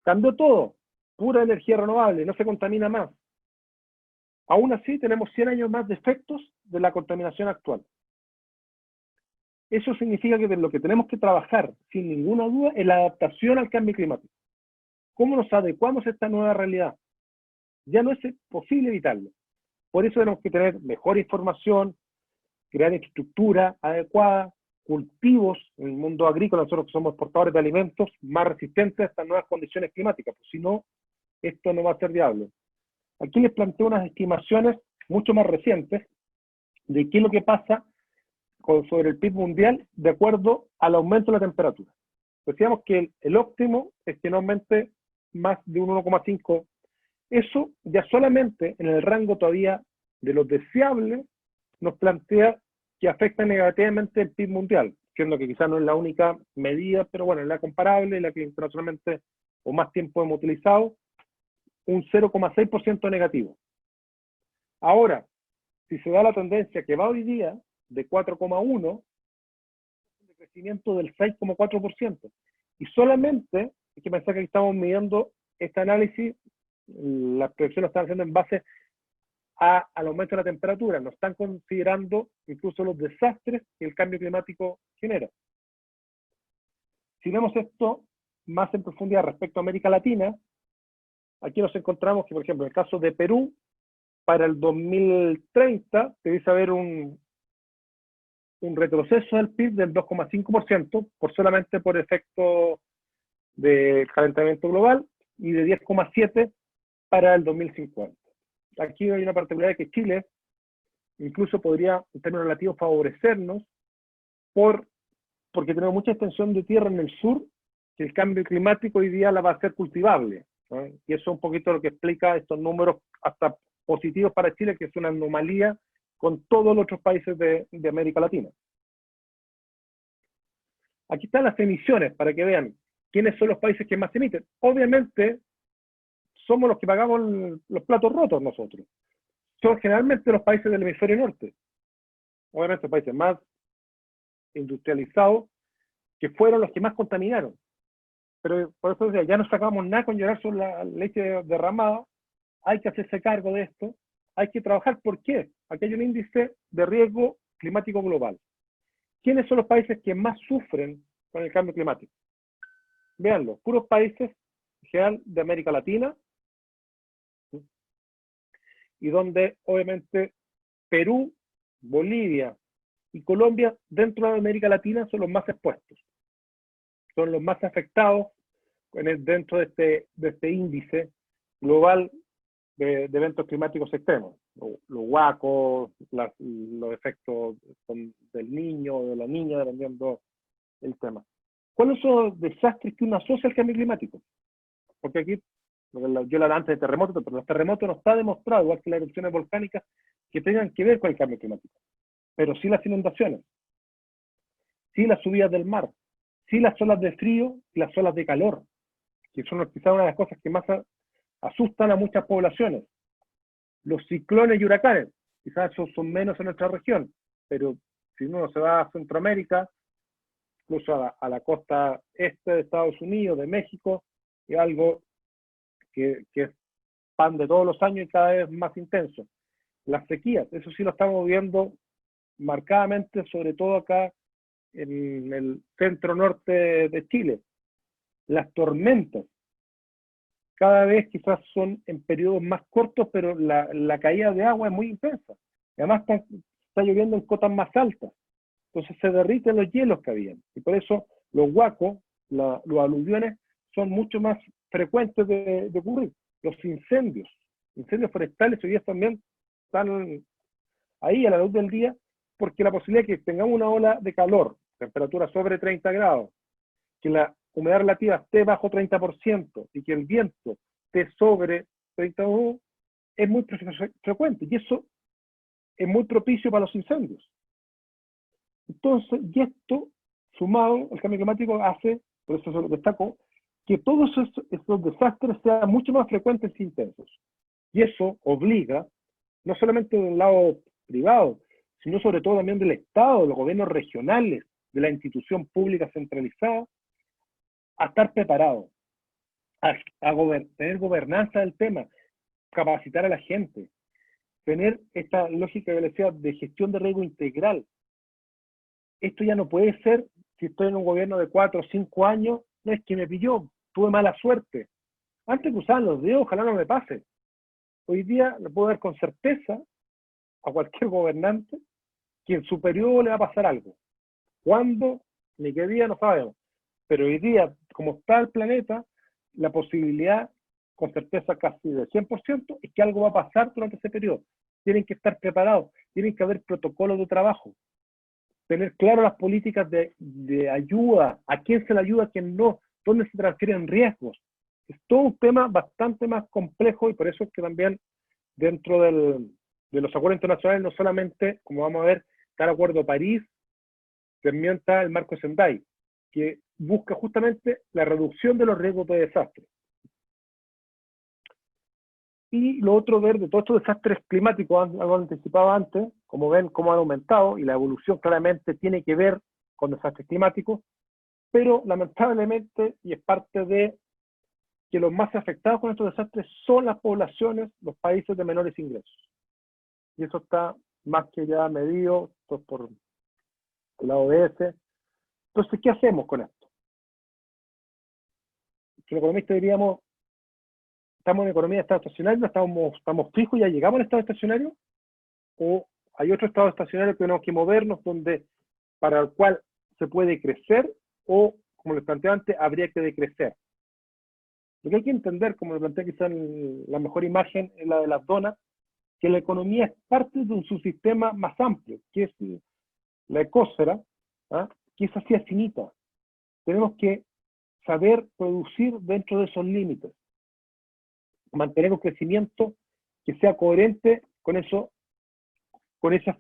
cambió todo, pura energía renovable, no se contamina más. Aún así tenemos 100 años más de efectos de la contaminación actual. Eso significa que de lo que tenemos que trabajar, sin ninguna duda, es la adaptación al cambio climático. ¿Cómo nos adecuamos a esta nueva realidad? Ya no es posible evitarlo. Por eso tenemos que tener mejor información, crear infraestructura adecuada, cultivos en el mundo agrícola, nosotros que somos exportadores de alimentos, más resistentes a estas nuevas condiciones climáticas, pues si no, esto no va a ser viable. Aquí les planteo unas estimaciones mucho más recientes de qué es lo que pasa sobre el PIB mundial de acuerdo al aumento de la temperatura. Decíamos que el óptimo es que no aumente más de un 1,5. Eso ya solamente en el rango todavía de lo deseable nos plantea que afecta negativamente el PIB mundial, siendo que quizás no es la única medida, pero bueno, es la comparable, la que internacionalmente o más tiempo hemos utilizado, un 0,6% negativo. Ahora, si se da la tendencia que va hoy día de 4,1, de crecimiento del 6,4%, y solamente, hay que pensar que estamos midiendo este análisis, las proyecciones lo están haciendo en base al aumento de la temperatura, no están considerando incluso los desastres que el cambio climático genera. Si vemos esto más en profundidad respecto a América Latina, aquí nos encontramos que, por ejemplo, en el caso de Perú, para el 2030 debiese haber un retroceso del PIB del 2,5%, solamente por efecto de calentamiento global, y de 10,7% para el 2050. Aquí hay una particularidad que Chile incluso podría, en términos relativos, favorecernos porque tenemos mucha extensión de tierra en el sur, que el cambio climático hoy día la va a hacer cultivable, ¿no? Y eso es un poquito lo que explica estos números hasta positivos para Chile, que es una anomalía con todos los otros países de América Latina. Aquí están las emisiones, para que vean quiénes son los países que más emiten. Obviamente, somos los que pagamos los platos rotos nosotros. Son generalmente los países del hemisferio norte. Obviamente los países más industrializados, que fueron los que más contaminaron. Pero por eso decía, ya no sacamos nada con llorar sobre la leche derramada, hay que hacerse cargo de esto, hay que trabajar. ¿Por qué? Aquí hay un índice de riesgo climático global. ¿Quiénes son los países que más sufren con el cambio climático? Véanlo, puros países en general de América Latina, y donde obviamente Perú, Bolivia y Colombia dentro de América Latina son los más expuestos, son los más afectados dentro de este índice global de eventos climáticos extremos, los huacos, los efectos del niño o de la niña, dependiendo del tema. ¿Cuáles son los desastres que uno asocia al cambio climático? Porque aquí, yo lo hablaba antes de terremotos, pero los terremotos no está demostrado, igual que las erupciones volcánicas, que tengan que ver con el cambio climático. Pero sí las inundaciones, sí las subidas del mar, sí las olas de frío y las olas de calor, que son quizás una de las cosas que más asustan a muchas poblaciones. Los ciclones y huracanes, quizás esos son menos en nuestra región, pero si uno se va a Centroamérica, incluso a la costa este de Estados Unidos, de México, es algo que es pan de todos los años y cada vez más intenso. Las sequías, eso sí lo estamos viendo marcadamente, sobre todo acá en el centro norte de Chile. Las tormentas, cada vez quizás son en periodos más cortos, pero la caída de agua es muy intensa. Y además está lloviendo en cotas más altas. Entonces se derriten los hielos que habían. Y por eso los huacos, los aluviones, son mucho más frecuentes de ocurrir. Los incendios forestales hoy día también están ahí a la luz del día, porque la posibilidad de que tengamos una ola de calor, temperatura sobre 30 grados, que la humedad relativa esté bajo 30% y que el viento esté sobre 32, es muy frecuente, y eso es muy propicio para los incendios. Entonces, y esto, sumado al cambio climático, hace, por eso se lo destaco, que todos estos desastres sean mucho más frecuentes e intensos. Y eso obliga, no solamente del lado privado, sino sobre todo también del Estado, de los gobiernos regionales, de la institución pública centralizada, a estar preparados, a tener gobernanza del tema, capacitar a la gente, tener esta lógica que decía de gestión de riesgo integral. Esto ya no puede ser, si estoy en un gobierno de 4 o 5 años, no es que me pilló, tuve mala suerte. Antes cruzaban los dedos, ojalá no me pase. Hoy día lo puedo dar con certeza a cualquier gobernante que en su periodo le va a pasar algo. ¿Cuándo? Ni qué día, no sabemos. Pero hoy día, como está el planeta, la posibilidad, con certeza casi del 100%, es que algo va a pasar durante ese periodo. Tienen que estar preparados, tienen que haber protocolos de trabajo, tener claro las políticas de ayuda, a quién se le ayuda, a quién no, dónde se transfieren riesgos. Es todo un tema bastante más complejo y por eso es que también dentro de los acuerdos internacionales no solamente, como vamos a ver, está el Acuerdo de París, también está el Marco Sendai, que busca justamente la reducción de los riesgos de desastre. Y lo otro, ver de todos estos desastres climáticos, algo anticipado antes, como ven cómo han aumentado, y la evolución claramente tiene que ver con desastres climáticos, pero lamentablemente, y es parte de que los más afectados con estos desastres son las poblaciones, los países de menores ingresos. Y eso está más que ya medido por la ODS. Entonces, ¿qué hacemos con esto? Los economistas diríamos, ¿estamos en economía de estado estacionario? ¿Estamos fijos y ya llegamos al estado estacionario? ¿O hay otro estado estacionario que tenemos que movernos para el cual se puede crecer o, como les planteé antes, habría que decrecer? Lo que hay que entender, como lo planteé quizá en la mejor imagen, es la de las donas, que la economía es parte de un subsistema más amplio, que es la ecosfera, que es así finita. Tenemos que saber producir dentro de esos límites, mantener un crecimiento que sea coherente con eso, con esa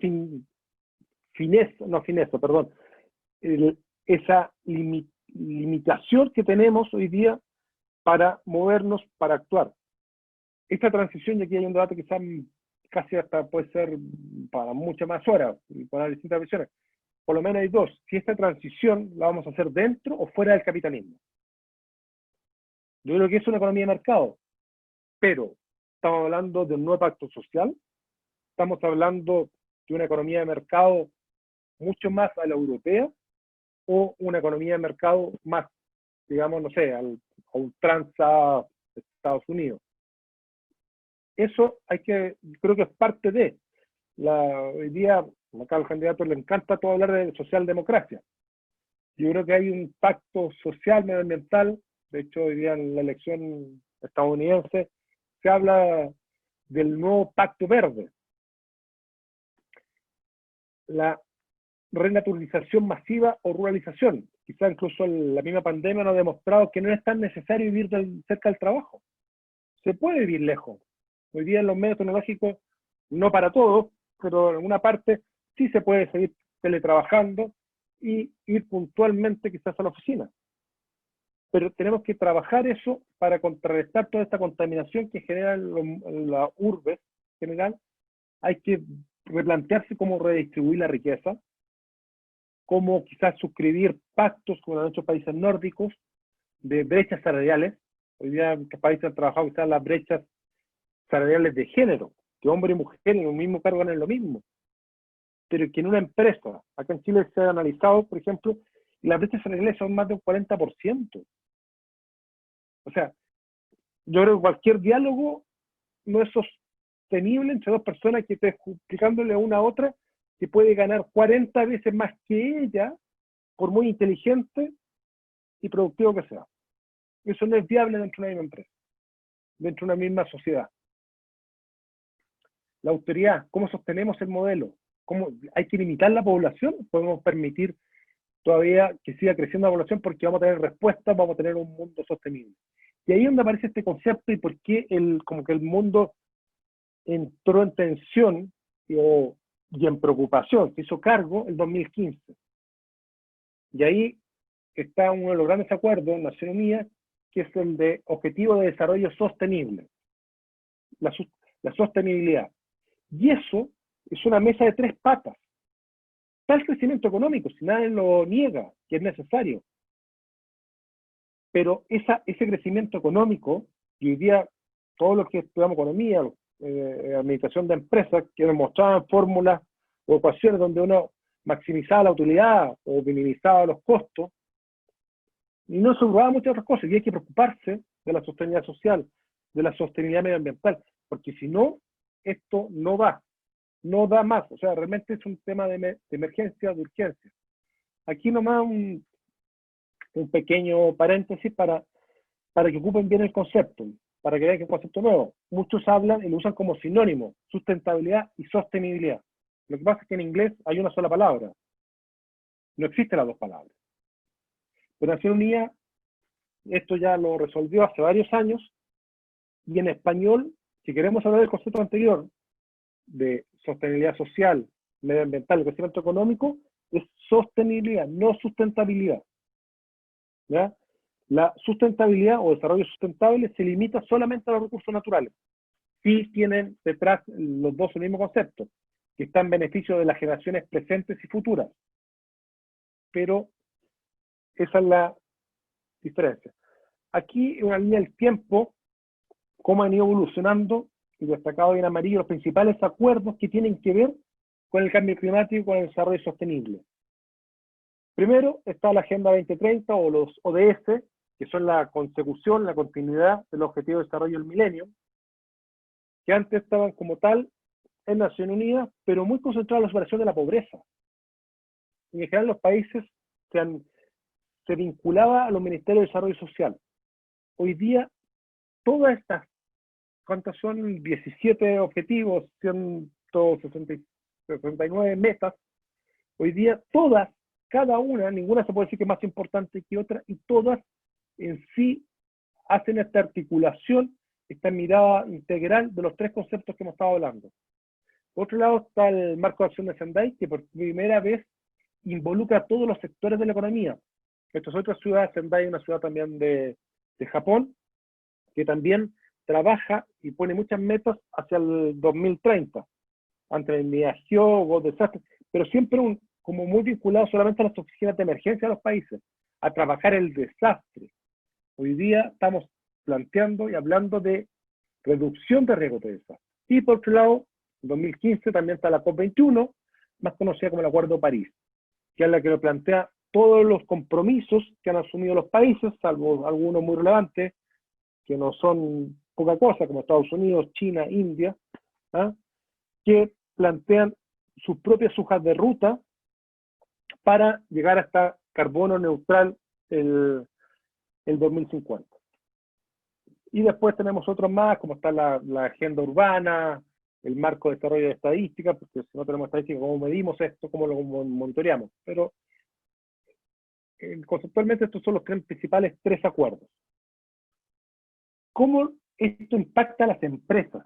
esa limitación que tenemos hoy día para movernos, para actuar. Esta transición, y aquí hay un debate quizás casi hasta puede ser para muchas más horas, y para distintas visiones, por lo menos hay dos. Si esta transición la vamos a hacer dentro o fuera del capitalismo. Yo creo que es una economía de mercado, pero estamos hablando de un nuevo pacto social, estamos hablando de una economía de mercado mucho más a la europea, o una economía de mercado más, digamos, no sé, a ultranza de Estados Unidos. Eso creo que es parte de hoy día, acá al candidato le encanta todo hablar de socialdemocracia. Yo creo que hay un pacto social, medioambiental. De hecho, hoy día en la elección estadounidense se habla del nuevo pacto verde. La renaturalización masiva o ruralización. Quizá incluso la misma pandemia nos ha demostrado que no es tan necesario vivir cerca del trabajo. Se puede vivir lejos. Hoy día en los medios tecnológicos, no para todos, pero en alguna parte sí se puede seguir teletrabajando y ir puntualmente quizás a la oficina. Pero tenemos que trabajar eso para contrarrestar toda esta contaminación que genera la urbe en general. Hay que replantearse cómo redistribuir la riqueza, cómo quizás suscribir pactos, como lo han hecho países nórdicos, de brechas salariales. Hoy día en estos países han trabajado quizás las brechas salariales de género, que hombre y mujer en un mismo cargo ganan lo mismo. Pero que en una empresa, acá en Chile se ha analizado, por ejemplo, y las brechas salariales son más de un 40%. O sea, yo creo que cualquier diálogo no es sostenible entre dos personas que esté explicándole una a otra que puede ganar 40 veces más que ella, por muy inteligente y productivo que sea. Eso no es viable dentro de una misma empresa, dentro de una misma sociedad. La austeridad, ¿cómo sostenemos el modelo? ¿Hay que limitar la población? ¿Podemos permitir todavía que siga creciendo la población porque vamos a tener respuestas, vamos a tener un mundo sostenible? Y ahí es donde aparece este concepto y por qué como que el mundo entró en tensión y en preocupación, se hizo cargo en 2015. Y ahí está uno de los grandes acuerdos en Naciones Unidas, que es el de Objetivo de Desarrollo Sostenible, la sostenibilidad. Y eso es una mesa de tres patas. Está el crecimiento económico, si nadie lo niega, que es necesario. Pero ese crecimiento económico, y hoy día todos los que estudiamos economía, administración de empresas, que nos mostraban fórmulas o ecuaciones donde uno maximizaba la utilidad o minimizaba los costos, y no se ocupaba muchas otras cosas, y hay que preocuparse de la sostenibilidad social, de la sostenibilidad medioambiental, porque si no, esto no va. no da más, o sea, realmente es un tema de emergencia, de urgencia. Aquí nomás un pequeño paréntesis para que ocupen bien el concepto, para que vean que es un concepto nuevo. Muchos hablan y lo usan como sinónimo, sustentabilidad y sostenibilidad. Lo que pasa es que en inglés hay una sola palabra. No existen las dos palabras. Pero Naciones Unidas esto ya lo resolvió hace varios años, y en español, si queremos hablar del concepto anterior, de sostenibilidad social, medioambiental y crecimiento económico, es sostenibilidad, no sustentabilidad. ¿Ya? La sustentabilidad o desarrollo sustentable se limita solamente a los recursos naturales. Sí tienen detrás los dos el mismo concepto, que está en beneficio de las generaciones presentes y futuras. Pero esa es la diferencia. Aquí en una línea del tiempo, cómo han ido evolucionando, y destacado en amarillo, los principales acuerdos que tienen que ver con el cambio climático y con el desarrollo sostenible. Primero está la Agenda 2030 o los ODS, que son la consecución, la continuidad del Objetivo de Desarrollo del Milenio, que antes estaban como tal en Naciones Unidas, pero muy concentrados en la superación de la pobreza. En general los países se vinculaba a los Ministerios de Desarrollo Social. Hoy día, todas estas, ¿cuántas son? 17 objetivos, 169 metas. Hoy día, todas, cada una, ninguna se puede decir que es más importante que otra, y todas en sí hacen esta articulación, esta mirada integral de los tres conceptos que hemos estado hablando. Por otro lado está el marco de acción de Sendai, que por primera vez involucra a todos los sectores de la economía. Esta es otra ciudad, Sendai, una ciudad también de Japón, que también trabaja y pone muchas metas hacia el 2030, ante la inmigración, desastres, pero siempre como muy vinculado solamente a las oficinas de emergencia de los países, a trabajar el desastre. Hoy día estamos planteando y hablando de reducción de riesgos de desastre. Y por otro lado, en 2015 también está la COP21, más conocida como el Acuerdo de París, que es la que plantea todos los compromisos que han asumido los países, salvo algunos muy relevantes, que no son poca cosa, como Estados Unidos, China, India, ¿ah? Que plantean sus propias hojas de ruta para llegar hasta carbono neutral el 2050. Y después tenemos otros más, como está la agenda urbana, el marco de desarrollo de estadística, porque si no tenemos estadística, ¿cómo medimos esto? ¿Cómo lo monitoreamos? Pero conceptualmente estos son los principales tres acuerdos. ¿Cómo esto impacta a las empresas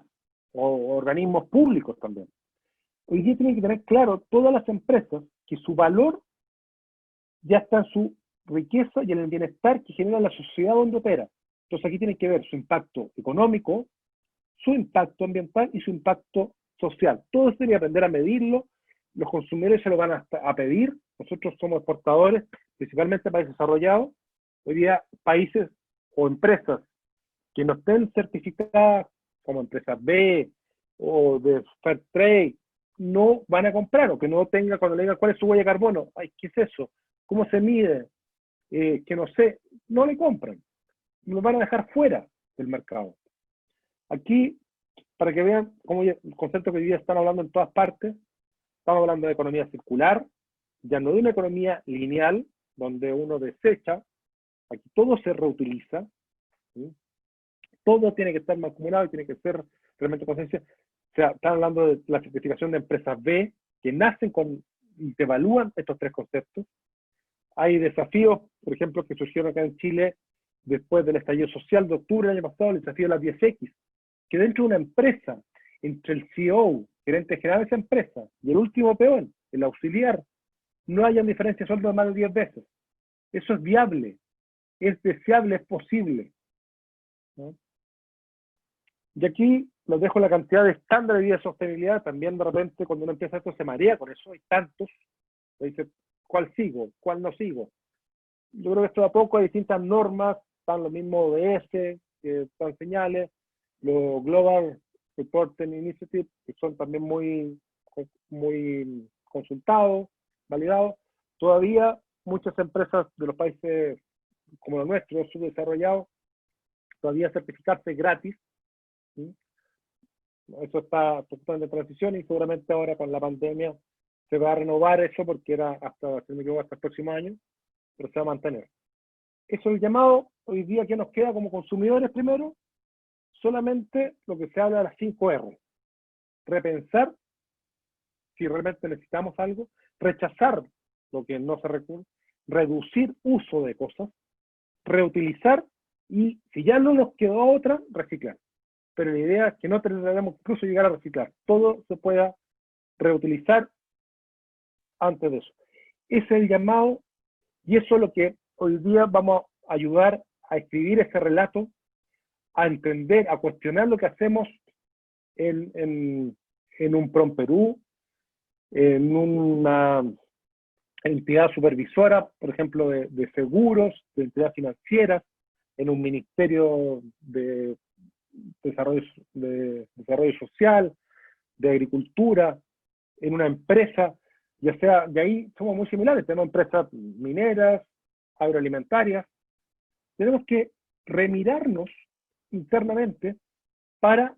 o organismos públicos también? Hoy día tienen que tener claro todas las empresas que su valor ya está en su riqueza y en el bienestar que genera la sociedad donde opera. Entonces aquí tienen que ver su impacto económico, su impacto ambiental y su impacto social. Todo esto tiene que aprender a medirlo, los consumidores se lo van a pedir, nosotros somos exportadores, principalmente países desarrollados. Hoy día países o empresas que no estén certificadas como empresas B o de Fair Trade, no van a comprar, o que no tenga, cuando le digan cuál es su huella de carbono, ay, ¿qué es eso? ¿Cómo se mide? Que no sé, no le compran. Lo van a dejar fuera del mercado. Aquí, para que vean cómo el concepto que hoy día están hablando en todas partes, estamos hablando de economía circular, ya no de una economía lineal, donde uno desecha, aquí todo se reutiliza, ¿sí? Todo tiene que estar mancomunado y tiene que ser realmente conciencia. O sea, están hablando de la certificación de empresas B, que nacen con y te evalúan estos tres conceptos. Hay desafíos, por ejemplo, que surgieron acá en Chile después del estallido social de octubre del año pasado, el desafío de las 10X, que dentro de una empresa, entre el CEO, gerente general de esa empresa, y el último peón, el auxiliar, no haya diferencia de sueldo de más de 10 veces. Eso es viable, es deseable, es posible, ¿no? Y aquí les dejo la cantidad de estándares de vida de sostenibilidad. También de repente cuando uno empieza esto se marea con eso, hay tantos, le dice, ¿cuál sigo? ¿Cuál no sigo? Yo creo que esto de a poco hay distintas normas, están los mismos ODS, que están señales, los Global Reporting Initiative, que son también muy consultados, validados. Todavía muchas empresas de los países como los nuestros, subdesarrollados, todavía certificarse gratis, ¿sí? eso está totalmente en transición y seguramente ahora con la pandemia se va a renovar eso porque era hasta, si no me equivoco, hasta el próximo año, pero se va a mantener. Eso es el llamado hoy día que nos queda como consumidores primero, solamente lo que se habla de las 5 R. Repensar si realmente necesitamos algo, rechazar lo que no se recurre, reducir uso de cosas, reutilizar y si ya no nos quedó otra, reciclar. Pero la idea es que no tendremos incluso llegar a reciclar. Todo se pueda reutilizar antes de eso. Ese es el llamado y eso es lo que hoy día vamos a ayudar a escribir ese relato, a entender, a cuestionar lo que hacemos en un PROM Perú, en una entidad supervisora, por ejemplo, de seguros, de entidades financieras, en un ministerio de desarrollo social, de agricultura, en una empresa, ya sea, de ahí somos muy similares, tenemos empresas mineras, agroalimentarias, tenemos que remirarnos internamente para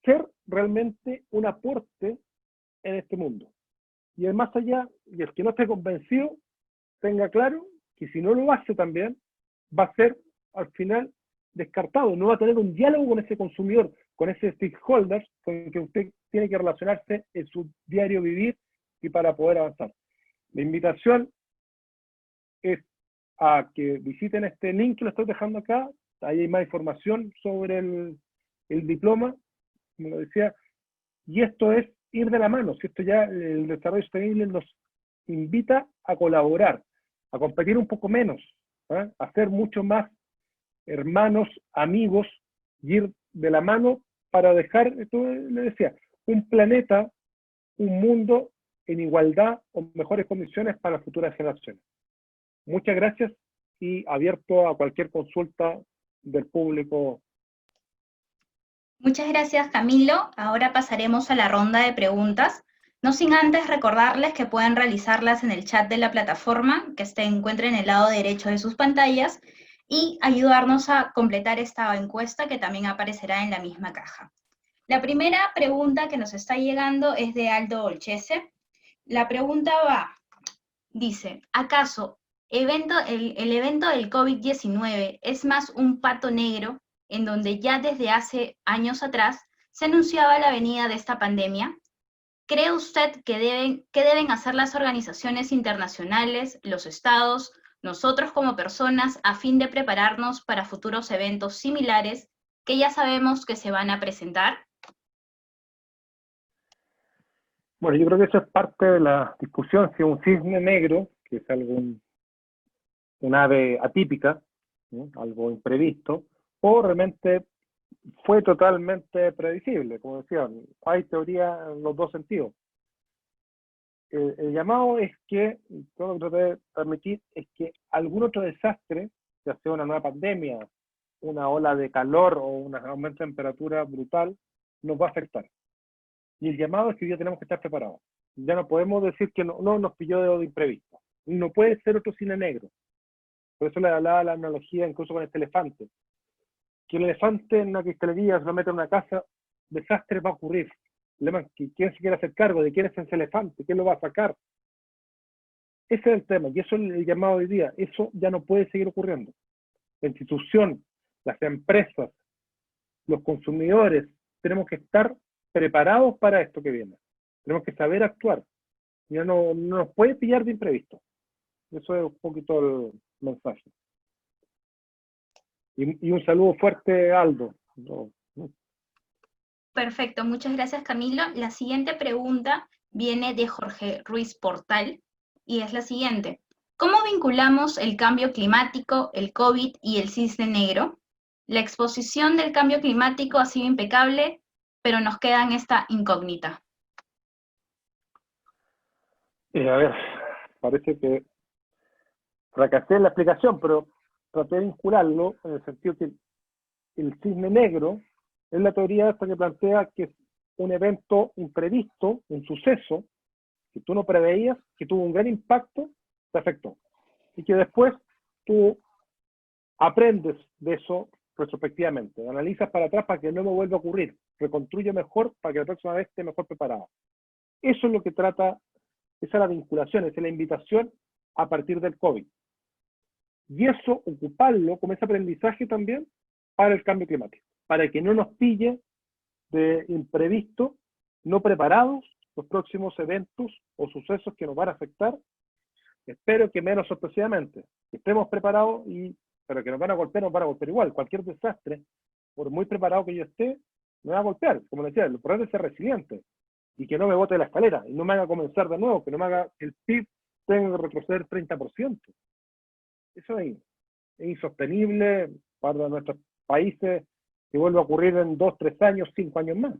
ser realmente un aporte en este mundo. Y el más allá, y el que no esté convencido, tenga claro que si no lo hace también, va a ser al final descartado, no va a tener un diálogo con ese consumidor, con ese stakeholder con el que usted tiene que relacionarse en su diario vivir y para poder avanzar. La invitación es a que visiten este link que lo estoy dejando acá, ahí hay más información sobre el diploma, como lo decía, y esto es ir de la mano, si esto ya el desarrollo sostenible nos invita a colaborar, a competir un poco menos, ¿eh? A ser mucho más hermanos, amigos, y ir de la mano para dejar, esto le decía, un planeta, un mundo en igualdad o mejores condiciones para las futuras generaciones. Muchas gracias y abierto a cualquier consulta del público. Muchas gracias, Camilo. Ahora pasaremos a la ronda de preguntas. No sin antes recordarles que pueden realizarlas en el chat de la plataforma que se encuentra en el lado derecho de sus pantallas y ayudarnos a completar esta encuesta que también aparecerá en la misma caja. La primera pregunta que nos está llegando es de Aldo Olchese. La pregunta dice, ¿acaso el evento del COVID-19 es más un pato negro en donde ya desde hace años atrás se anunciaba la venida de esta pandemia? ¿Cree usted que deben hacer las organizaciones internacionales, los estados, nosotros como personas, a fin de prepararnos para futuros eventos similares que ya sabemos que se van a presentar? Bueno, yo creo que eso es parte de la discusión, si un cisne negro, que es un ave atípica, ¿no? Algo imprevisto, o realmente fue totalmente predecible, como decía, hay teoría en los dos sentidos. El llamado es que, todo lo que traté de transmitir, es que algún otro desastre, ya sea una nueva pandemia, una ola de calor o un aumento de temperatura brutal, nos va a afectar. Y el llamado es que ya tenemos que estar preparados. Ya no podemos decir que no nos pilló de imprevisto. No puede ser otro cine negro. Por eso le hablaba la analogía incluso con este elefante. Que el elefante en una cristalería se lo mete en una casa, desastre va a ocurrir. ¿Quién se quiere hacer cargo? ¿De quién es ese elefante? ¿Quién lo va a sacar? Ese es el tema, y eso es el llamado hoy día. Eso ya no puede seguir ocurriendo. La institución, las empresas, los consumidores, tenemos que estar preparados para esto que viene. Tenemos que saber actuar. Ya no nos puede pillar de imprevisto. Eso es un poquito el mensaje. Y un saludo fuerte, Aldo. Perfecto, muchas gracias, Camilo. La siguiente pregunta viene de Jorge Ruiz Portal y es la siguiente. ¿Cómo vinculamos el cambio climático, el COVID y el cisne negro? La exposición del cambio climático ha sido impecable, pero nos queda en esta incógnita. A ver, parece que fracasé en la explicación, pero traté de vincularlo en el sentido que el cisne negro es la teoría esta que plantea que es un evento imprevisto, un suceso, que tú no preveías, que tuvo un gran impacto, te afectó. Y que después tú aprendes de eso retrospectivamente, analizas para atrás para que no me vuelva a ocurrir. reconstruye mejor para que la próxima vez esté mejor preparada. Eso es lo que trata, esa es la vinculación, esa es la invitación a partir del COVID. Y eso, ocuparlo como ese aprendizaje también para el cambio climático, para que no nos pille de imprevisto, no preparados, los próximos eventos o sucesos que nos van a afectar. Espero que menos sorpresivamente, que estemos preparados, pero que nos van a golpear igual. Cualquier desastre, por muy preparado que yo esté, me va a golpear. Como decía, lo importante es ser resiliente y que no me bote de la escalera y no me haga comenzar de nuevo, que no me haga el PIB tenga que retroceder 30%. Eso es insostenible para nuestros países, que vuelva a ocurrir en 2, 3 años, 5 años más.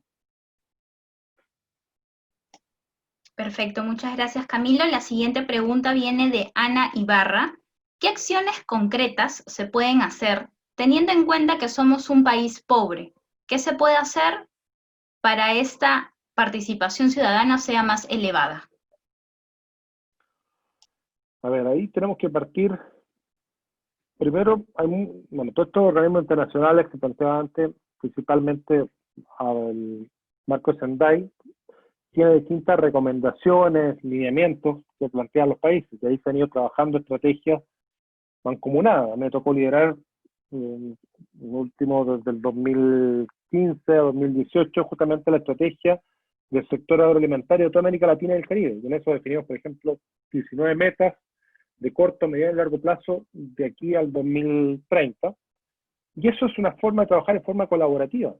Perfecto, muchas gracias, Camilo. La siguiente pregunta viene de Ana Ibarra. ¿Qué acciones concretas se pueden hacer teniendo en cuenta que somos un país pobre? ¿Qué se puede hacer para esta participación ciudadana sea más elevada? A ver, ahí tenemos que partir. Primero, todos estos organismos internacionales que planteaba antes, principalmente al Marco Sendai, tiene distintas recomendaciones, lineamientos que plantean los países, y ahí se han ido trabajando estrategias mancomunadas. Me tocó liderar último desde el 2015 a 2018 justamente la estrategia del sector agroalimentario de toda América Latina y el Caribe. Y en eso definimos, por ejemplo, 19 metas de corto, mediano y largo plazo de aquí al 2030. Y eso es una forma de trabajar en forma colaborativa.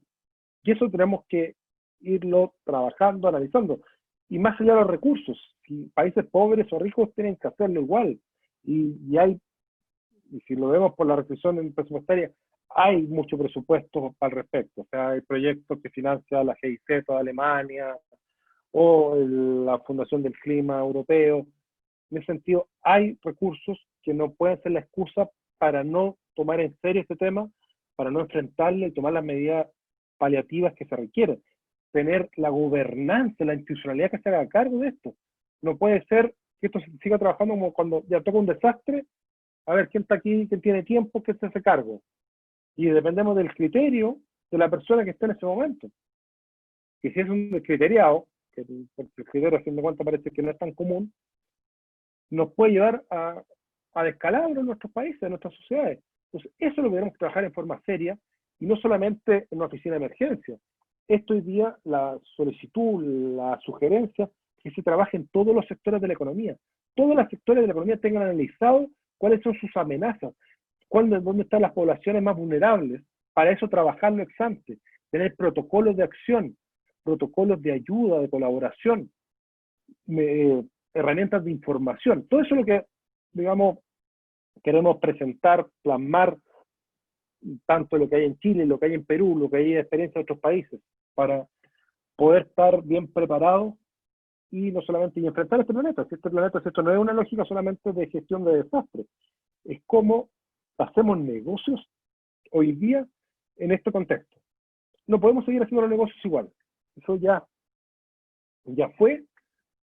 Y eso tenemos que irlo trabajando, analizando. Y más allá de los recursos, si países pobres o ricos tienen que hacerlo igual. Y si lo vemos por la restricción presupuestaria, hay mucho presupuesto al respecto. O sea, hay proyectos que financia la GIZ de Alemania o la Fundación del Clima Europeo. En ese sentido, hay recursos que no pueden ser la excusa para no tomar en serio este tema, para no enfrentarlo y tomar las medidas paliativas que se requieren. Tener la gobernanza, la institucionalidad que se haga cargo de esto. No puede ser que esto se siga trabajando como cuando ya toca un desastre, a ver quién está aquí, quién tiene tiempo, quién se hace cargo. Y dependemos del criterio de la persona que está en ese momento. Y si es un descriteriado, porque el criterio a fin de cuentas parece que no es tan común, nos puede llevar a descalabro en nuestros países, en nuestras sociedades. Entonces, eso es lo que tenemos que trabajar en forma seria, y no solamente en una oficina de emergencia. Esto hoy día, la solicitud, la sugerencia, que se trabaje en todos los sectores de la economía. Todos los sectores de la economía tengan analizado cuáles son sus amenazas, dónde están las poblaciones más vulnerables. Para eso trabajarlo ex ante, tener protocolos de acción, protocolos de ayuda, de colaboración, herramientas de información. Todo eso es lo que, digamos, queremos presentar, plasmar, tanto lo que hay en Chile, lo que hay en Perú, lo que hay en experiencia de otros países, para poder estar bien preparados y no solamente enfrentar este planeta. Si este planeta, esto no es una lógica solamente de gestión de desastres, es cómo hacemos negocios hoy día en este contexto. No podemos seguir haciendo los negocios igual. Eso ya fue.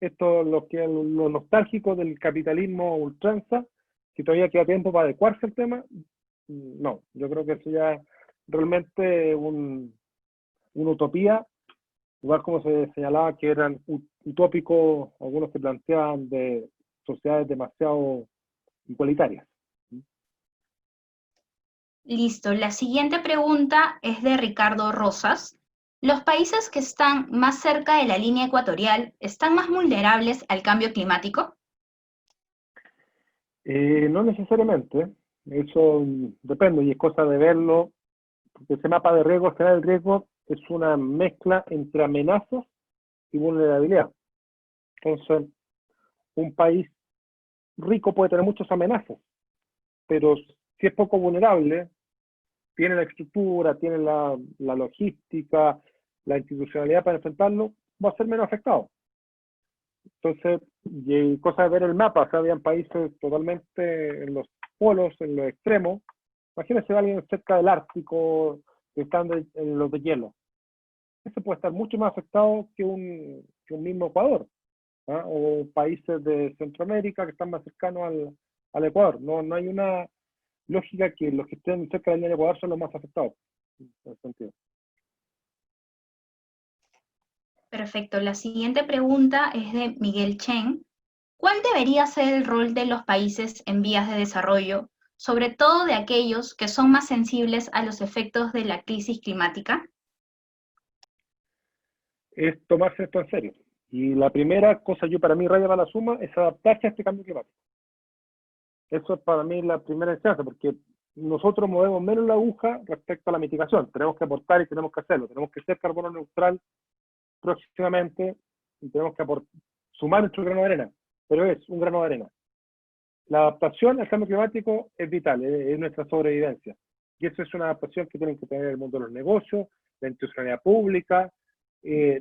Esto es lo nostálgico del capitalismo ultranza, que todavía queda tiempo para adecuarse al tema. No, yo creo que eso ya realmente una utopía, igual como se señalaba que eran utópicos algunos que planteaban de sociedades demasiado igualitarias. Listo, la siguiente pregunta es de Ricardo Rosas. ¿Los países que están más cerca de la línea ecuatorial están más vulnerables al cambio climático? No necesariamente, eso depende y es cosa de verlo, porque ese mapa de riesgo, al final el riesgo es una mezcla entre amenazas y vulnerabilidad. Entonces, un país rico puede tener muchas amenazas, pero si es poco vulnerable, tiene la estructura, tiene la logística, la institucionalidad para enfrentarlo, va a ser menos afectado. Entonces, y cosa de ver el mapa, o sea, habían países totalmente en los polos, en los extremos. Imagínense a alguien cerca del Ártico, que están en los de hielo. Ese puede estar mucho más afectado que un mismo Ecuador, ¿ah? O países de Centroamérica que están más cercanos al Ecuador. No hay una lógica que los que estén cerca del Ecuador son los más afectados, en ese sentido. Perfecto. La siguiente pregunta es de Miguel Chen. ¿Cuál debería ser el rol de los países en vías de desarrollo, sobre todo de aquellos que son más sensibles a los efectos de la crisis climática? Es tomarse esto en serio. Y la primera cosa, yo para mí, raya para la suma, es adaptarse a este cambio climático. Eso es para mí la primera instancia, porque nosotros movemos menos la aguja respecto a la mitigación. Tenemos que aportar y tenemos que hacerlo. Tenemos que ser carbono neutral próximamente y tenemos que sumar nuestro grano de arena. Pero es un grano de arena. La adaptación al cambio climático es vital, es nuestra sobrevivencia. Y eso es una adaptación que tienen que tener el mundo de los negocios, la institucionalidad pública,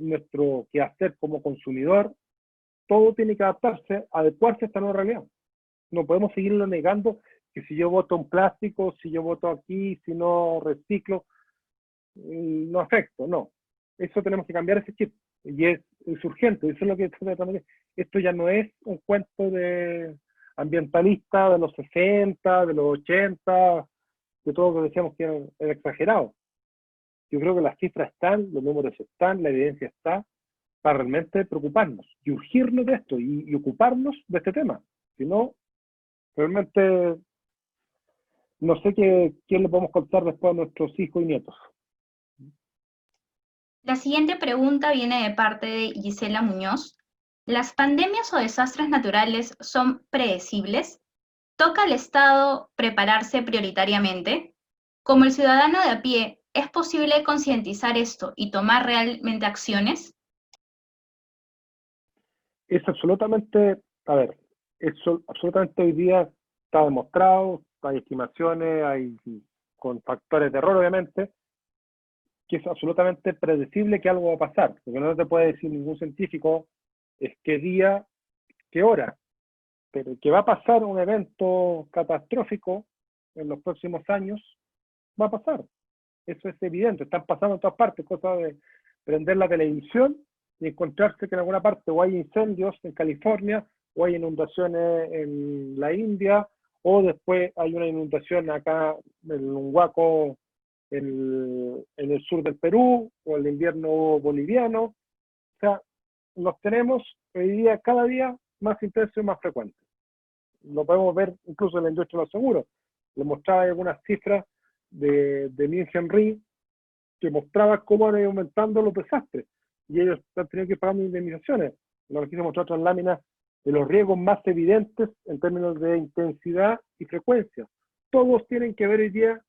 nuestro quehacer como consumidor. Todo tiene que adaptarse, adecuarse a esta nueva realidad. No podemos seguirlo negando que si yo voto un plástico, si yo voto aquí, si no reciclo, no afecto, no. Eso tenemos que cambiar ese chip. Y es urgente, eso es lo que esto ya no es un cuento de ambientalista de los 60, de los 80, de todo lo que decíamos que era exagerado. Yo creo que las cifras están, los números están, la evidencia está, para realmente preocuparnos y urgirnos de esto y ocuparnos de este tema. Si no, realmente no sé quién le podemos contar después a nuestros hijos y nietos. La siguiente pregunta viene de parte de Gisela Muñoz. ¿Las pandemias o desastres naturales son predecibles? ¿Toca al Estado prepararse prioritariamente? Como el ciudadano de a pie, ¿es posible concientizar esto y tomar realmente acciones? Es absolutamente, a ver, absolutamente hoy día está demostrado, hay estimaciones, hay con factores de error obviamente, que es absolutamente predecible que algo va a pasar. Lo que no te puede decir ningún científico es qué día, qué hora, pero que va a pasar un evento catastrófico en los próximos años, va a pasar. Eso es evidente, están pasando en todas partes, cosa de prender la televisión y encontrarse que en alguna parte o hay incendios en California, o hay inundaciones en la India, o después hay una inundación acá en un huaco en el sur del Perú, o el invierno boliviano. O sea, los tenemos hoy día, cada día, más intensos y más frecuentes. Lo podemos ver incluso en la industria de los seguros. Les mostraba algunas cifras de Munich Re que mostraba cómo han ido aumentando los desastres. Y ellos han tenido que pagar indemnizaciones. Lo quise mostrar otras láminas de los riesgos más evidentes en términos de intensidad y frecuencia. Todos tienen que ver hoy día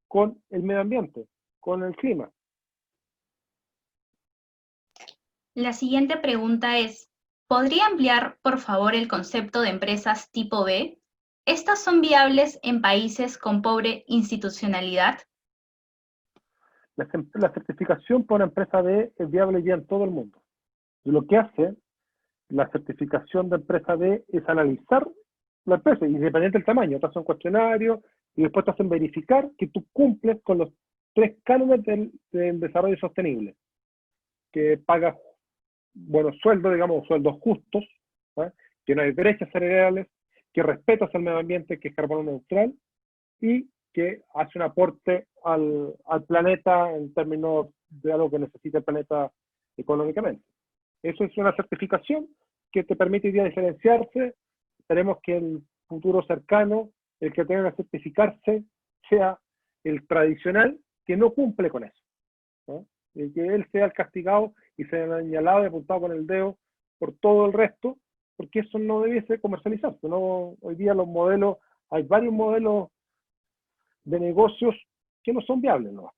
con el medio ambiente, con el clima. La siguiente pregunta es, ¿podría ampliar, por favor, el concepto de empresas tipo B? ¿Estas son viables en países con pobre institucionalidad? La certificación por una empresa B es viable ya en todo el mundo. Y lo que hace la certificación de empresa B es analizar la empresa, independiente del tamaño. Te hacen un cuestionario y después te hacen verificar que tú cumples con los 3 cánones del desarrollo sostenible. Que pagas buenos sueldos, digamos, sueldos justos, ¿eh? Que no hay brechas salariales, que respetas el medio ambiente, que es carbono neutral, y que hace un aporte al planeta en términos de algo que necesita el planeta económicamente. Eso es una certificación que te permite ya diferenciarse. Esperemos que en el futuro cercano el que tenga que certificarse sea el tradicional que no cumple con eso, ¿no? Y que él sea el castigado y sea señalado y apuntado con el dedo por todo el resto, porque eso no debiese comercializarse, ¿no? Hoy día los modelos, hay varios modelos de negocios que no son viables, ¿no?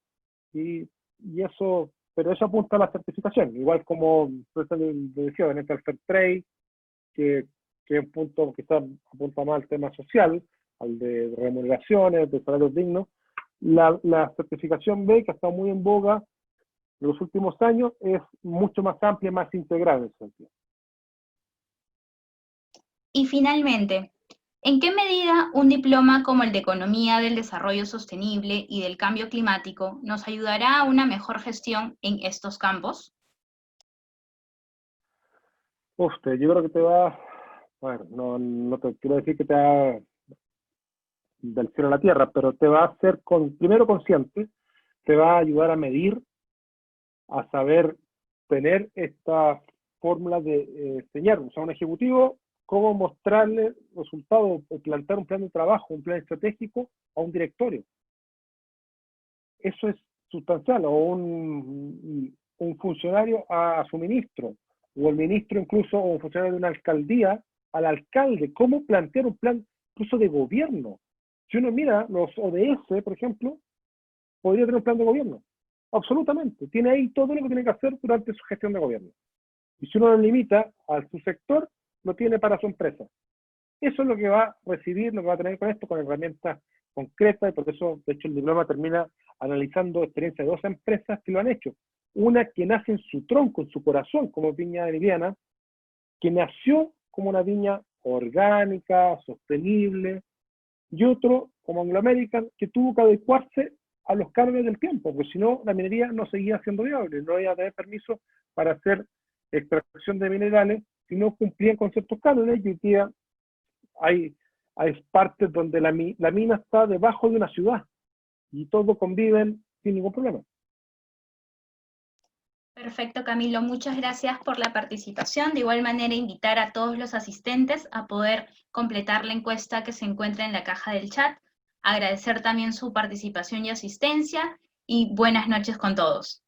Y eso, pero eso apunta a la certificación, igual como decía, en el Fair Trade, que es un punto que apunta más al tema social, al de remuneraciones, de salarios dignos. La certificación B, que ha estado muy en boga en los últimos años, es mucho más amplia, más integral en ese sentido. Y finalmente, ¿en qué medida un diploma como el de Economía del Desarrollo Sostenible y del Cambio Climático nos ayudará a una mejor gestión en estos campos? Usted, yo creo que te va, bueno, no te quiero decir que te va del cielo a la tierra, pero te va a hacer primero consciente, te va a ayudar a medir, a saber tener esta fórmula de enseñar, o sea, a un ejecutivo cómo mostrarle resultados o plantear un plan de trabajo, un plan estratégico a un directorio. Eso es sustancial, o un funcionario a su ministro, o el ministro incluso, o un funcionario de una alcaldía al alcalde, cómo plantear un plan incluso de gobierno. Si uno mira los ODS, por ejemplo, podría tener un plan de gobierno, absolutamente, tiene ahí todo lo que tiene que hacer durante su gestión de gobierno. Y si uno lo limita a su sector, lo tiene para su empresa. Eso es lo que va a recibir, lo que va a tener con esto, con herramientas concretas, y por eso, de hecho, el diploma termina analizando experiencias de 2 empresas que lo han hecho. Una que nace en su tronco, en su corazón, como Viña de Viana, que nació como una viña orgánica, sostenible, y otro, como Anglo American, que tuvo que adecuarse a los cambios del tiempo, porque si no, la minería no seguía siendo viable, no iba a tener permiso para hacer extracción de minerales si no cumplían con ciertos cánones, y hoy día hay partes donde la mina está debajo de una ciudad, y todos conviven sin ningún problema. Perfecto, Camilo. Muchas gracias por la participación. De igual manera, invitar a todos los asistentes a poder completar la encuesta que se encuentra en la caja del chat. Agradecer también su participación y asistencia, y buenas noches con todos.